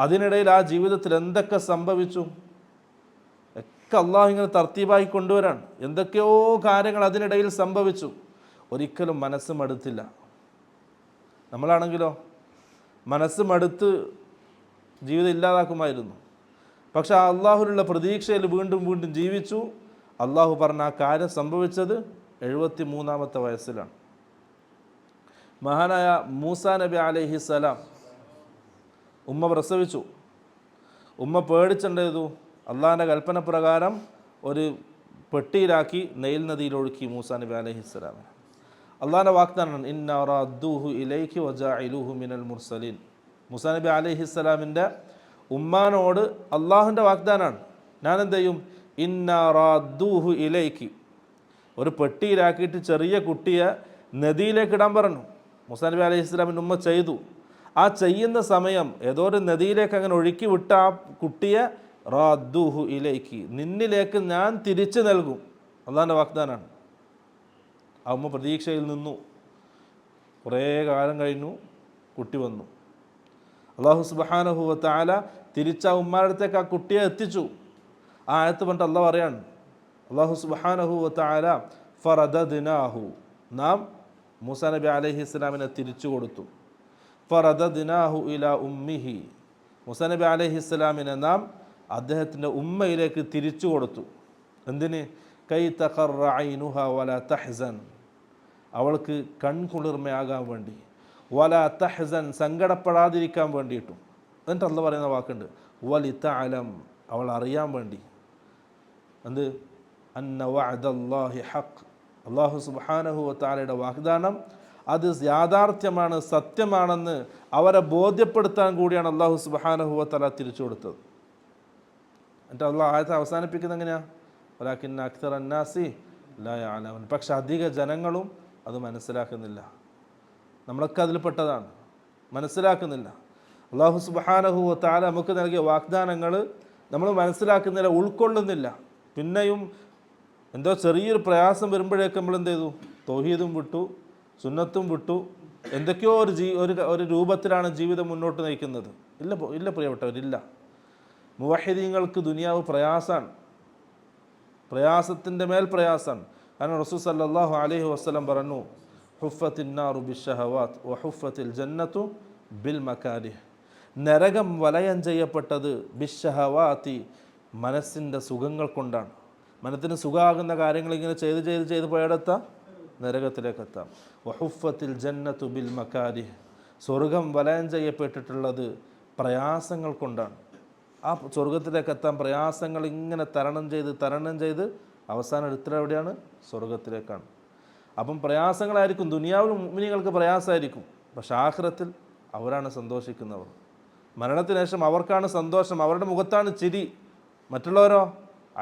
അതിനിടയിൽ ആ ജീവിതത്തിൽ എന്തൊക്കെ സംഭവിച്ചു ഒക്കെ അള്ളാഹു ഇങ്ങനെ തർത്തീബായി കൊണ്ടുവരാൻ. എന്തൊക്കെയോ കാര്യങ്ങൾ അതിനിടയിൽ സംഭവിച്ചു. ഒരിക്കലും മനസ്സ് മടുത്തില്ല. നമ്മളാണെങ്കിലോ മനസ്സ് മടുത്ത് ജീവിതം ഇല്ലാതാക്കുമായിരുന്നു. പക്ഷെ ആ അള്ളാഹുവിനുള്ള പ്രതീക്ഷയിൽ വീണ്ടും വീണ്ടും ജീവിച്ചു. അള്ളാഹു പറഞ്ഞ ആ കാര്യം സംഭവിച്ചത് 73-ാമത്തെ വയസ്സിലാണ്. മഹാനായ മൂസാ നബി അലൈഹിസ്സലാം ഉമ്മ പ്രസവിച്ചു. ഉമ്മ പേടിച്ചെന്ത് അള്ളാഹിൻ്റെ കൽപ്പന പ്രകാരം ഒരു പെട്ടിയിലാക്കി നൈൽ നദിയിൽ ഒഴുക്കി മൂസാ നബി അലൈഹിസ്സലാമിനെ. അള്ളാഹിൻ്റെ വാഗ്ദാനം ഇന്നാ റദ്ദൂഹു ഇലൈകി വജഅലൂഹു മിനൽ മുർസലീൻ. മൂസാ നബി അലൈഹിസ്സലാമിൻ്റെ ഉമ്മാനോട് അള്ളാഹുവിൻ്റെ വാഗ്ദാനാണ്, ഞാൻ എന്ത് ചെയ്യും? ഇന്നാ റദ്ദൂഹു ഇലൈകി, ഒരു പെട്ടിയിലാക്കിയിട്ട് ചെറിയ കുട്ടിയെ നദിയിലേക്ക് ഇടാൻ പറഞ്ഞു. മൂസാ നബി അലൈഹിസ്സലാമിൻ്റെ ഉമ്മ ചെയ്തു. ആ ചെയ്യുന്ന സമയം ഏതോ ഒരു നദിയിലേക്ക് അങ്ങനെ ഒഴുക്കി വിട്ട ആ കുട്ടിയെ റദ്ദൂഹു ഇലൈകി, നിന്നിലേക്ക് ഞാൻ തിരിച്ചു നൽകും. അള്ളാഹിൻ്റെ വാഗ്ദാനാണ്. ആ ഉമ്മ പ്രതീക്ഷയിൽ നിന്നു. കുറേ കാലം കഴിഞ്ഞു, കുട്ടി വന്നു. അള്ളാഹു സുബ്ഹാനഹു വ തആല തിരിച്ച ആ ഉമ്മാരുടെ അടുത്തേക്ക് ആ കുട്ടിയെ എത്തിച്ചു. ആ ആയത്ത് പറഞ്ഞിട്ട് അള്ളാഹ് പറയാണ്, അള്ളാഹു സുബ്ഹാനഹു വ തആല ഫറദദ്നാഹു, നാം മൂസാ നബി അലൈഹിസ്സലാമിനെ തിരിച്ചു കൊടുത്തു. ഫറദദ്നാഹു ഇലാ ഉമ്മിഹി, മൂസാ നബി അലൈഹിസ്സലാമിനെ നാം അദ്ദേഹത്തിൻ്റെ ഉമ്മയിലേക്ക് തിരിച്ചു കൊടുത്തു. എന്തിന്? കൈ തഖറ ഐനുഹ വലാ തഹ്സൻ, അവൾക്ക് കൺകുളിർമയാകാൻ വേണ്ടി, വലാ തഹ്സൻ സങ്കടപ്പെടാതിരിക്കാൻ വേണ്ടിയിട്ടും. എന്നിട്ട് അള്ളാഹ് പറയുന്ന വാക്കുണ്ട് വലിതഅലം, അവൾ അറിയാൻ വേണ്ടി. എന്ത്? അന്ന വഅദല്ലാഹി ഹഖ്, അള്ളാഹു സുബ്ഹാനഹു വ തആലയുടെ വാഗ്ദാനം അത് യാഥാർത്ഥ്യമാണ്, സത്യമാണെന്ന് അവരെ ബോധ്യപ്പെടുത്താൻ കൂടിയാണ് അള്ളാഹു സുബ്ഹാനഹു വ തആല തിരിച്ചു കൊടുത്തത്. എന്നിട്ട് അള്ളാഹ് ആയത്തെ അവസാനിപ്പിക്കുന്നത് എങ്ങനെയാണ്? വലാകിന്ന അക്സറ അന്നാസി ലാ യഅലമൂൻ, പക്ഷെ അധിക ജനങ്ങളും അത് മനസ്സിലാക്കുന്നില്ല. നമ്മളൊക്കെ അതിൽപ്പെട്ടതാണ്, മനസ്സിലാക്കുന്നില്ല. അള്ളാഹു സുബ്ഹാനഹു വ തആല നമുക്ക് നൽകിയ വാഗ്ദാനങ്ങൾ നമ്മൾ മനസ്സിലാക്കുന്നില്ല, ഉൾക്കൊള്ളുന്നില്ല. പിന്നെയും എന്തോ ചെറിയൊരു പ്രയാസം വരുമ്പോഴേക്ക് നമ്മൾ എന്ത് ചെയ്തു? തൗഹീദും വിട്ടു, സുന്നത്തും വിട്ടു, എന്തൊക്കെയോ ഒരു രൂപത്തിലാണ് ജീവിതം മുന്നോട്ട് നയിക്കുന്നത്. ഇല്ല പ്രിയപ്പെട്ടവരില്ല. മുവഹിദീങ്ങൾക്ക് ദുനിയാവ് പ്രയാസമാണ്, പ്രയാസത്തിൻ്റെ മേൽ പ്രയാസമാണ്. കാരണം റസൂൽ സല്ലല്ലാഹു അലൈഹി വസല്ലം പറഞ്ഞു, ഹുഫത്തിൻ നാറു ബിശ്ശഹവാത്ത് വഹുഫത്തിൽ ജന്നത്തു ബിൽ മകാരിഹ്, നരകം വലയം ചെയ്യപ്പെട്ടത് ബിശ്ശഹവാത്തി, മനസ്സിൻ്റെ സുഖങ്ങൾ കൊണ്ടാണ്. മനത്തിന് സുഖമാകുന്ന കാര്യങ്ങൾ ഇങ്ങനെ ചെയ്ത് പോയെടുത്താൽ നരകത്തിലേക്ക് എത്താം. വഹുഫത്തിൽ ജന്നത്തു ബിൽ മകാരിഹ്, സ്വർഗം വലയം ചെയ്യപ്പെട്ടിട്ടുള്ളത് പ്രയാസങ്ങൾ കൊണ്ടാണ്. ആ സ്വർഗത്തിലേക്ക് എത്താൻ പ്രയാസങ്ങൾ ഇങ്ങനെ തരണം ചെയ്ത് അവസാനം എടുത്തിട്ട് എവിടെയാണ്? സ്വർഗത്തിലേക്കാണ്. അപ്പം പ്രയാസങ്ങളായിരിക്കും ദുനിയാവിൽ മുഅ്മിനീങ്ങൾക്ക് പ്രയാസമായിരിക്കും, പക്ഷെ ആഖിറത്തിൽ അവരാണ് സന്തോഷിക്കുന്നവർ. മരണത്തിന് ശേഷം അവർക്കാണ് സന്തോഷം, അവരുടെ മുഖത്താണ് ചിരി. മറ്റുള്ളവരോ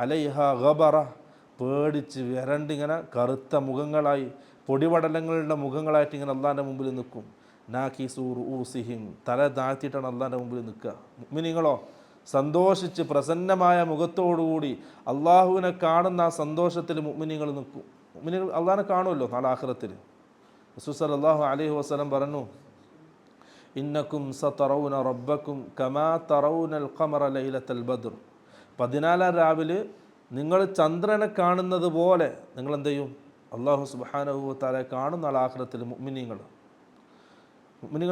അലൈഹ ഗബറ, പേടിച്ച് വിരണ്ടിങ്ങനെ കറുത്ത മുഖങ്ങളായി, പൊടിപടലങ്ങളുടെ മുഖങ്ങളായിട്ട് ഇങ്ങനെ അള്ളാഹിൻ്റെ മുമ്പിൽ നിൽക്കും. നാകിസു റൂസിഹിം, തല താഴ്ത്തിയിട്ടാണ് അള്ളാഹിൻ്റെ മുമ്പിൽ നിൽക്കുക. മുഅ്മിനീങ്ങളോ സന്തോഷിച്ച് പ്രസന്നമായ മുഖത്തോടുകൂടി അള്ളാഹുവിനെ കാണുന്ന ആ സന്തോഷത്തിൽ മുഅ്മിനീങ്ങൾ നിൽക്കും. മുഅ്മിനീങ്ങൾ അള്ളാഹിനെ കാണുമല്ലോ നാളെ ആഖിറത്തിൽ. റസൂൽ സല്ലല്ലാഹു അലൈഹി വസല്ലം പറഞ്ഞു, ഇന്നക്കും സതറൗന റബ്ബക്കും കമാ തറൗനൽ ഖമറ ലൈലത്തൽ ബദ്ർ, 14 രാവിലെ നിങ്ങൾ ചന്ദ്രനെ കാണുന്നത് പോലെ നിങ്ങൾ എന്ത് ചെയ്യും? അള്ളാഹു സുബ്ഹാനഹു വ തആല കാണും നാളെ ആഖിറത്തിൽ. മുഅ്മിനീങ്ങൾ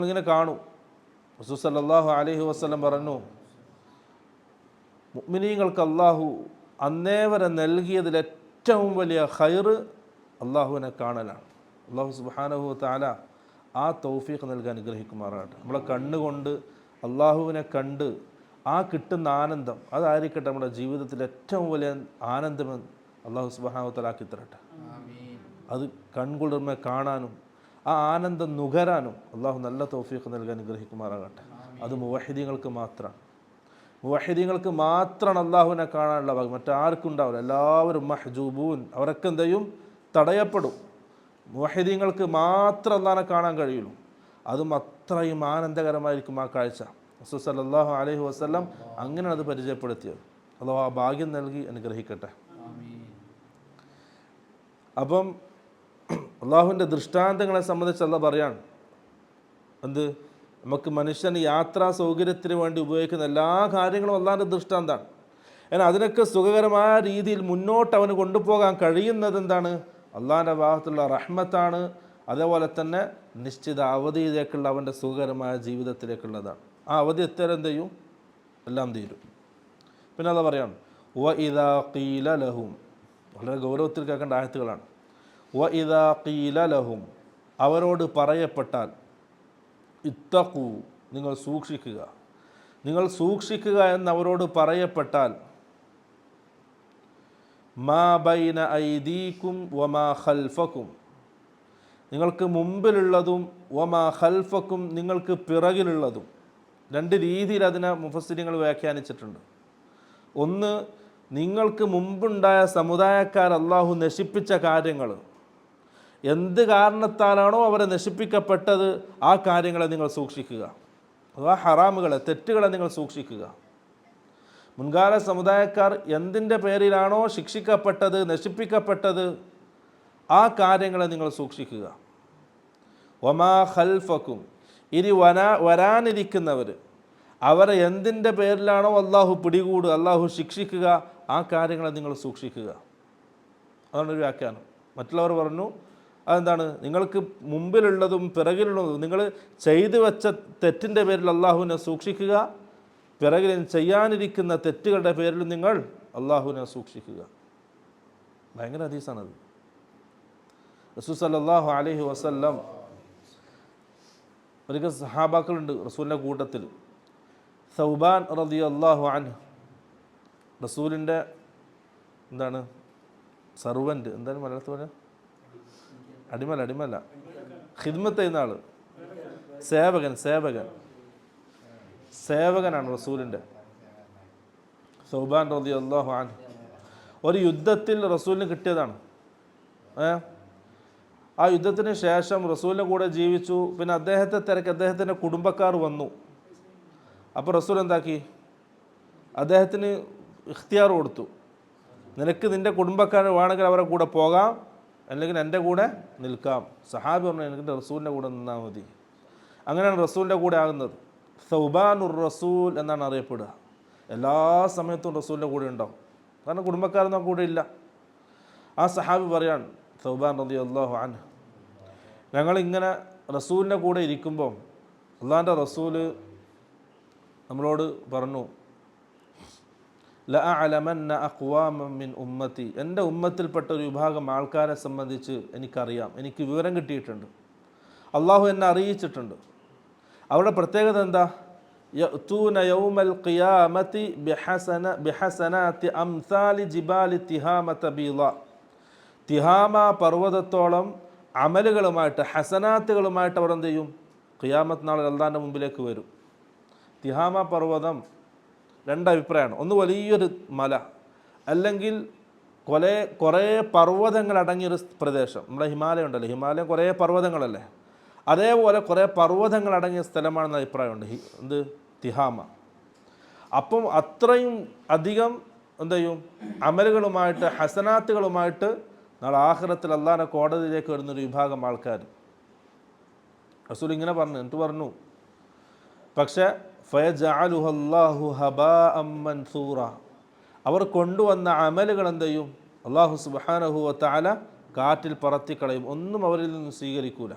ഇങ്ങനെ കാണും. റസൂൽ സല്ലല്ലാഹു അലൈഹി വസല്ലം പറഞ്ഞു, മുഅ്മിനീങ്ങൾക്ക് അള്ളാഹു അന്നേ വരെ നൽകിയതിൽ ഏറ്റവും വലിയ ഖൈറ് അള്ളാഹുവിനെ കാണലാണ്. അള്ളാഹു സുബ്ഹാനഹു വ തആല ആ തൗഫീഖ് നൽകാൻ അനുഗ്രഹിക്കുമാറാകട്ടെ. നമ്മളെ കണ്ണുകൊണ്ട് അള്ളാഹുവിനെ കണ്ട് ആ കിട്ടുന്ന ആനന്ദം അതായിരിക്കട്ടെ നമ്മുടെ ജീവിതത്തിൽ ഏറ്റവും വലിയ ആനന്ദമെന്ന് അള്ളാഹു സുബ്ഹാനഹു വ തആല ആക്കി തരട്ടെ. അത് കൺകുളിർമ കാണാനും ആ ആ ആനന്ദം നുകരാനും അള്ളാഹു നല്ല തൗഫീഖ് നൽകാൻ അനുഗ്രഹിക്കുമാറാകട്ടെ. അത് മുവഹിദീങ്ങൾക്ക് മാത്രമാണ്. മുവഹിദീങ്ങൾക്ക് മാത്രമാണ് അള്ളാഹുവിനെ കാണാനുള്ള ഭാഗ്യം, മറ്റാർക്കും ഉണ്ടാവില്ല. എല്ലാവരും മഹ്ജൂബൂൻ, അവരൊക്കെ എന്ത് ചെയ്യും? തടയപ്പെടും. മുവഹിദീങ്ങൾക്ക് മാത്രം അള്ളാഹിനെ കാണാൻ കഴിയുള്ളൂ. അതും അത്രയും ആനന്ദകരമായിരിക്കും ആ കാഴ്ച. റസൂൽ സല്ലല്ലാഹു അലൈഹി വസല്ലം അങ്ങനെയാണ് അത് പരിചയപ്പെടുത്തിയത്. അള്ളാഹു ആ ഭാഗ്യം നൽകി അനുഗ്രഹിക്കട്ടെ. അപ്പം അള്ളാഹുവിൻ്റെ ദൃഷ്ടാന്തങ്ങളെ സംബന്ധിച്ച് അള്ളാഹ് പറയാണ് എന്ത്? നമുക്ക് മനുഷ്യന് യാത്രാ സൗകര്യത്തിന് വേണ്ടി ഉപയോഗിക്കുന്ന എല്ലാ കാര്യങ്ങളും അള്ളാഹിൻ്റെ ദൃഷ്ടാന്തമാണ്. എന്നാൽ അതിനൊക്കെ സുഖകരമായ രീതിയിൽ മുന്നോട്ട് അവന് കൊണ്ടുപോകാൻ കഴിയുന്നത് എന്താണ്? അള്ളാഹിൻ്റെ ഭാഗത്തുള്ള റഹ്മത്താണ്. അതേപോലെ തന്നെ നിശ്ചിത അവധിയിലേക്കുള്ള അവൻ്റെ സുഖകരമായ ജീവിതത്തിലേക്കുള്ളതാണ്. ആ അവധി എത്തിയാൽ എന്ത് ചെയ്യും? എല്ലാം തീരും. പിന്നെ അത് പറയാണ് വ ഇദാ ഖീല ലഹും, വളരെ ഗൗരവത്തിൽ കേൾക്കേണ്ട ആയത്തുകളാണ്. വ ഇദാ ഖീല ലഹും, അവരോട് പറയപ്പെട്ടാൽ, ഇത്തഖൂ, നിങ്ങൾ സൂക്ഷിക്കുക, നിങ്ങൾ സൂക്ഷിക്കുക എന്ന് അവരോട് പറയപ്പെട്ടാൽ, മാ ബൈന ഐദീകും വമാ ഖൽഫകും, നിങ്ങൾക്ക് മുമ്പിലുള്ളതും വമാ ഖൽഫകും, നിങ്ങൾക്ക് പിറകിലുള്ളതും. രണ്ട് രീതിയിൽ അതിനെ മുഫസ്സിരിങ്ങൾ വ്യാഖ്യാനിച്ചിട്ടുണ്ട്. ഒന്ന്, നിങ്ങൾക്ക് മുമ്പുണ്ടായ സമുദായക്കാർ അള്ളാഹു നശിപ്പിച്ച കാര്യങ്ങൾ, എന്ത് കാരണത്താലാണോ അവരെ നശിപ്പിക്കപ്പെട്ടത് ആ കാര്യങ്ങളെ നിങ്ങൾ സൂക്ഷിക്കുക. അഥവാ ഹറാമുകളെ, തെറ്റുകളെ നിങ്ങൾ സൂക്ഷിക്കുക. മുൻകാല സമുദായക്കാർ എന്തിൻ്റെ പേരിലാണോ ശിക്ഷിക്കപ്പെട്ടത്, നശിപ്പിക്കപ്പെട്ടത്, ആ കാര്യങ്ങളെ നിങ്ങൾ സൂക്ഷിക്കുക. വമാ ഖൽഫക്കും, ഇനി വരാനിരിക്കുന്നവർ, അവരെ എന്തിൻ്റെ പേരിലാണോ അള്ളാഹു പിടികൂടുക, അള്ളാഹു ശിക്ഷിക്കുക, ആ കാര്യങ്ങളെ നിങ്ങൾ സൂക്ഷിക്കുക. അതാണ് ഒരു വ്യാഖ്യാനം. മറ്റുള്ളവർ പറഞ്ഞു അതെന്താണ്? നിങ്ങൾക്ക് മുമ്പിലുള്ളതും പിറകിലുള്ളതും, നിങ്ങൾ ചെയ്തു വെച്ച തെറ്റിൻ്റെ പേരിൽ അള്ളാഹുവിനെ സൂക്ഷിക്കുക, പിറകിൽ ചെയ്യാനിരിക്കുന്ന തെറ്റുകളുടെ പേരിൽ നിങ്ങൾ അള്ളാഹുവിനെ സൂക്ഷിക്കുക. ഭയങ്കര ഹദീസാണത്. റസൂൽ സല്ലല്ലാഹു അലൈഹി വസല്ലം, ഒരിക്കൽ സഹാബാക്കളുണ്ട് റസൂലിൻ്റെ കൂട്ടത്തിൽ. സൗബാൻ റളിയല്ലാഹു അൻഹു, റസൂലിൻ്റെ എന്താണ് സർവൻ്റ്, എന്താണ് മലയാളത്തിൽ പറഞ്ഞാൽ? അടിമല്ല, ഖിദ്മത്ത് ചെയ്യുന്ന ആൾ, സേവകനാണ് റസൂലിൻ്റെ. സൗബാൻ റളിയല്ലാഹു അൻഹു ഒരു യുദ്ധത്തിൽ റസൂലിന് കിട്ടിയതാണ്. ആ യുദ്ധത്തിന് ശേഷം റസൂലിൻ്റെ കൂടെ ജീവിച്ചു. പിന്നെ അദ്ദേഹത്തെ തിരക്ക് അദ്ദേഹത്തിൻ്റെ കുടുംബക്കാർ വന്നു. അപ്പോൾ റസൂൽ എന്താക്കി? അദ്ദേഹത്തിന് ഇഖ്തിയാർ കൊടുത്തു, നിനക്ക് നിൻ്റെ കുടുംബക്കാർ വേണമെങ്കിൽ അവരുടെ കൂടെ പോകാം, അല്ലെങ്കിൽ എൻ്റെ കൂടെ നിൽക്കാം. സഹാബി പറഞ്ഞു എനിക്ക് റസൂലിൻ്റെ കൂടെ നിന്നാൽ മതി. അങ്ങനെയാണ് റസൂലിൻ്റെ കൂടെ ആകുന്നത്. സൗബാനുർ റസൂൽ എന്നാണ് അറിയപ്പെടുക. എല്ലാ സമയത്തും റസൂലിൻ്റെ കൂടെ ഉണ്ടാവും, കാരണം കുടുംബക്കാരൊന്നും കൂടെ ഇല്ല. ആ സഹാബി പറയാണ്, സൗബാൻ റളിയല്ലാഹു അൻഹു, ഞങ്ങളിങ്ങനെ റസൂലിൻ്റെ കൂടെ ഇരിക്കുമ്പം അള്ളാഹിൻ്റെ റസൂല് നമ്മളോട് പറഞ്ഞു, ലഅഅലമന്ന അഖ്വാമൻ മിൻ ഉമ്മത്തി, എൻ്റെ ഉമ്മത്തിൽപ്പെട്ട ഒരു വിഭാഗം ആൾക്കാരെ സംബന്ധിച്ച് എനിക്കറിയാം, എനിക്ക് വിവരം കിട്ടിയിട്ടുണ്ട്, അള്ളാഹു എന്നെ അറിയിച്ചിട്ടുണ്ട്. അവരുടെ പ്രത്യേകത എന്താ? യഅ്തൂന യൗമൽ ഖിയാമത്തി ബിഹസനാത്തി അംസാലി ജിബാലി തിഹാമത ബീള, തിഹാമ പർവ്വതത്തോളം അമലുകളുമായിട്ട്, ഹസനാത്തുകളുമായിട്ട് അവർ എന്ത് ചെയ്യും? ഖിയാമത്ത് നാളിൽ അള്ളാഹിൻ്റെ മുമ്പിലേക്ക് വരും. തിഹാമ പർവ്വതം രണ്ടഭിപ്രായമാണ്. ഒന്ന് വലിയൊരു മല, അല്ലെങ്കിൽ കുറേ പർവ്വതങ്ങൾ അടങ്ങിയൊരു പ്രദേശം. നമ്മുടെ ഹിമാലയം ഉണ്ടല്ലോ, ഹിമാലയം കുറേ പർവ്വതങ്ങളല്ലേ, അതേപോലെ കുറേ പർവ്വതങ്ങൾ അടങ്ങിയ സ്ഥലമാണെന്ന അഭിപ്രായമുണ്ട് എന്ത്? തിഹാമ. അപ്പം അത്രയും അധികം എന്ത് ചെയ്യും? അമലുകളുമായിട്ട്, ഹസനാത്തുകളുമായിട്ട് നാളെ ആഖിറത്തിൽ അള്ളാഹിൻ്റെ കോടതിയിലേക്ക് വരുന്നൊരു വിഭാഗം ആൾക്കാർ. റസൂൽ ഇങ്ങനെ പറഞ്ഞു, എന്നിട്ട് പറഞ്ഞു, പക്ഷേ ഫയജഅലുഹല്ലാഹു ഹബാഅൻ മൻസൂറ, അവർ കൊണ്ടുവന്ന അമലുകൾ എന്ത് ചെയ്യും? അള്ളാഹു സുബ്ഹാനഹു വ തആല കാറ്റിൽ പറത്തിക്കളയും, ഒന്നും അവരിൽ നിന്ന് സ്വീകരിക്കൂല.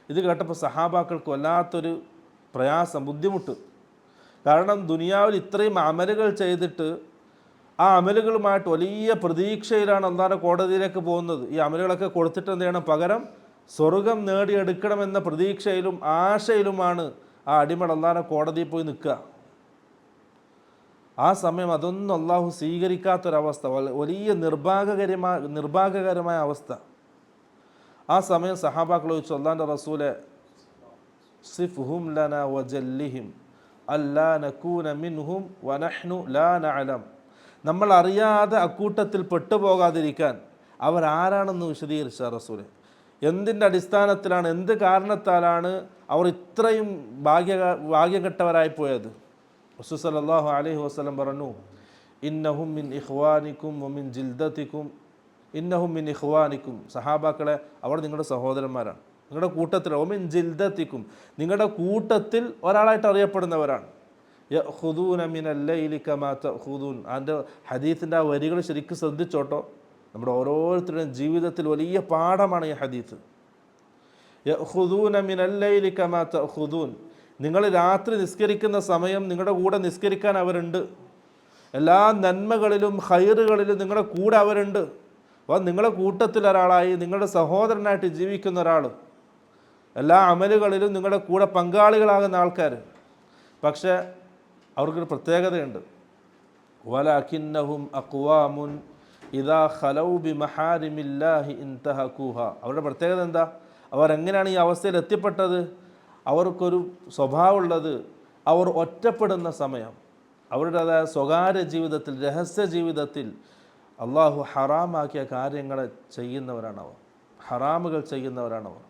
ഇത് കേട്ടപ്പോൾ സഹാബാക്കൾക്ക് വല്ലാത്തൊരു പ്രയാസം, ബുദ്ധിമുട്ട്. കാരണം ദുനിയാവിൽ ഇത്രയും അമലുകൾ ചെയ്തിട്ട് ആ അമലുകളുമായിട്ട് വലിയ പ്രതീക്ഷയിലാണ് അള്ളാഹിൻ്റെ കോടതിയിലേക്ക് പോകുന്നത്. ഈ അമലുകളൊക്കെ കൊടുത്തിട്ട് എന്ത് ചെയ്യണം? പകരം സ്വർഗം നേടിയെടുക്കണമെന്ന പ്രതീക്ഷയിലും ആശയിലുമാണ് ആ അടിമ അള്ളാഹിൻ്റെ കോടതിയിൽ പോയി നിൽക്കുക. ആ സമയം അതൊന്നും അള്ളാഹു സ്വീകരിക്കാത്തൊരവസ്ഥ, വലിയ നിർഭാഗ്യകരമായ അവസ്ഥ. ആ സമയം സഹാബാക്കൾ ചോദിച്ചു, അല്ലാഹുവിൻ്റെ റസൂലെ സിഫ്ഹും ലന വജല്ലിഹിം അല്ലാ നകൂന മിൻഹും വനഹ്നു ലാ നഅലം. നമ്മൾ അറിയാതെ അക്കൂട്ടത്തിൽ പെട്ടുപോകാതിരിക്കാൻ അവരാരാണെന്ന് വിശദീകരിച്ച റസൂലെ. എന്തിൻ്റെ അടിസ്ഥാനത്തിലാണ്, എന്ത് കാരണത്താലാണ് അവർ ഇത്രയും ഭാഗ്യകെട്ടവരായി പോയത്? റസൂൽ സല്ലല്ലാഹു അലൈഹി വസല്ലം പറഞ്ഞു, ഇന്നഹും മിൻ ഇഖ്വാനിക്കും വമിൻ ജിൽദത്തിക്കും. ഇന്നഹും മിൻ ഇഖ്വാനിക്കും, സഹാബാക്കളെ, അവർ നിങ്ങളുടെ സഹോദരന്മാരാണ്, നിങ്ങളുടെ കൂട്ടത്തിൽ. ഒമിൻ ജിൽദത്തിക്കും, നിങ്ങളുടെ കൂട്ടത്തിൽ ഒരാളായിട്ട് അറിയപ്പെടുന്നവരാണ്. യഖുദൂന മിനൽ ലൈലി കമാ തഖുദൂൻ. അതിൻ്റെ ഹദീസിൻ്റെ ആ വരികൾ ശരിക്കും ശ്രദ്ധിച്ചോട്ടോ. നമ്മുടെ ഓരോരുത്തരുടെയും ജീവിതത്തിൽ വലിയ പാഠമാണ് ഈ ഹദീസ്. യഖുദൂന മിനൽ ലൈലി കമാ തഖുദൂൻ. നിങ്ങൾ രാത്രി നിസ്കരിക്കുന്ന സമയം നിങ്ങളുടെ കൂടെ നിസ്കരിക്കാൻ അവരുണ്ട്. എല്ലാ നന്മകളിലും ഖൈറുകളിലും നിങ്ങളുടെ കൂടെ അവരുണ്ട്. അപ്പോൾ നിങ്ങളുടെ കൂട്ടത്തിൽ ഒരാളായി, നിങ്ങളുടെ സഹോദരനായിട്ട് ജീവിക്കുന്ന ഒരാൾ, എല്ലാ അമലുകളിലും നിങ്ങളുടെ കൂടെ പങ്കാളികളാകുന്ന ആൾക്കാർ. പക്ഷേ അവർക്കൊരു പ്രത്യേകതയുണ്ട്. വലകിന്നഹും അഖ്വാമുൻ ഇദാ ഖലൗ ബിമഹാരിമില്ലാഹി ഇൻതഹകൂഹ. അവരുടെ പ്രത്യേകത എന്താ? അവരെങ്ങനെയാണ് ഈ അവസ്ഥയിൽ എത്തിപ്പെട്ടത്? അവർക്കൊരു സ്വഭാവമുള്ളത്, അവർ ഒറ്റപ്പെടുന്ന സമയം, അവരുടേതായ സ്വകാര്യ ജീവിതത്തിൽ, രഹസ്യ ജീവിതത്തിൽ അള്ളാഹു ഹറാമാക്കിയ കാര്യങ്ങളെ ചെയ്യുന്നവരാണവർ, ഹറാമുകൾ ചെയ്യുന്നവരാണവർ.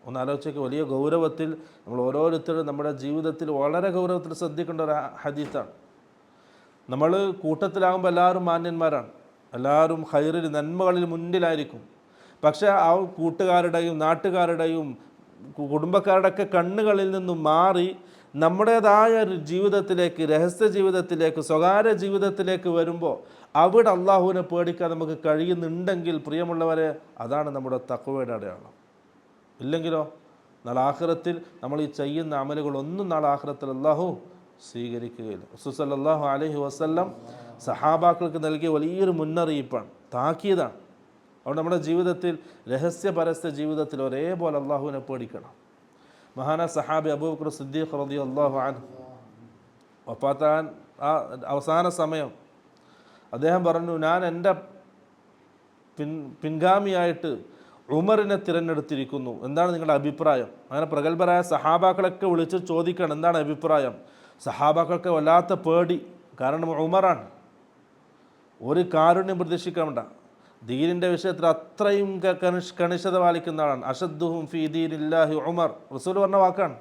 ഒന്ന് ആലോചിക്കുക, വലിയ ഗൗരവത്തിൽ നമ്മൾ ഓരോരുത്തരും നമ്മുടെ ജീവിതത്തിൽ വളരെ ഗൗരവത്തിൽ ശ്രദ്ധിക്കേണ്ട ഒരു ഹദീസാണ്. നമ്മൾ കൂട്ടത്തിലാകുമ്പോൾ എല്ലാവരും മാന്യന്മാരാണ്, എല്ലാവരും ഖൈറിൽ, നന്മകളിൽ മുന്നിലായിരിക്കും. പക്ഷേ ആ കൂട്ടുകാരുടെയും നാട്ടുകാരുടെയും കുടുംബക്കാരുടെയൊക്കെ കണ്ണുകളിൽ നിന്നും മാറി നമ്മുടേതായ ഒരു ജീവിതത്തിലേക്ക്, രഹസ്യ ജീവിതത്തിലേക്ക്, സ്വകാര്യ ജീവിതത്തിലേക്ക് വരുമ്പോൾ അവിടെ അള്ളാഹുവിനെ പേടിക്കാൻ നമുക്ക് കഴിയുന്നുണ്ടെങ്കിൽ, പ്രിയമുള്ളവരെ, അതാണ് നമ്മുടെ തഖ്വയുടെ അടയാളം. ഇല്ലെങ്കിലോ നാളെ ആഖിറത്തിൽ നമ്മൾ ഈ ചെയ്യുന്ന അമലുകളൊന്നും നാളെ ആഖിറത്തിൽ അള്ളാഹു സ്വീകരിക്കുകയില്ല. റസൂൽ സല്ലല്ലാഹു അലൈഹി വസല്ലം സഹാബാക്കൾക്ക് നൽകിയ വലിയൊരു മുന്നറിയിപ്പാണ്, താക്കീതാണ്. അതുകൊണ്ട് നമ്മുടെ ജീവിതത്തിൽ, രഹസ്യ പരസ്യ ജീവിതത്തിൽ ഒരേപോലെ അള്ളാഹുവിനെ പേടിക്കണം. മഹാന സഹാബി അബൂബക്കർ സിദ്ദീഖ് റളിയല്ലാഹു അൻഹു വഫാത്താൻ ആ അവസാന സമയം അദ്ദേഹം പറഞ്ഞു, ഞാൻ എൻ്റെ പിൻഗാമിയായിട്ട് ഉമറിനെ തിരഞ്ഞെടുത്തിരിക്കുന്നു, എന്താണ് നിങ്ങളുടെ അഭിപ്രായം? അങ്ങനെ പ്രഗത്ഭരായ സഹാബാക്കളൊക്കെ വിളിച്ച് ചോദിക്കണം, എന്താണ് അഭിപ്രായം? സഹാബാക്കൾക്ക് വല്ലാത്ത പേടി, കാരണം ഉമറാണ്. ഒരു കാരുണ്യം പ്രതീക്ഷിക്കേണ്ട, ദീനിൻ്റെ വിഷയത്തിൽ അത്രയും കണിശത പാലിക്കുന്ന ആളാണ്. അഷദ്ദുഹും ഫീ ദീനില്ലാഹി ഉമർ. റസൂൽ പറഞ്ഞ വാക്കാണ്.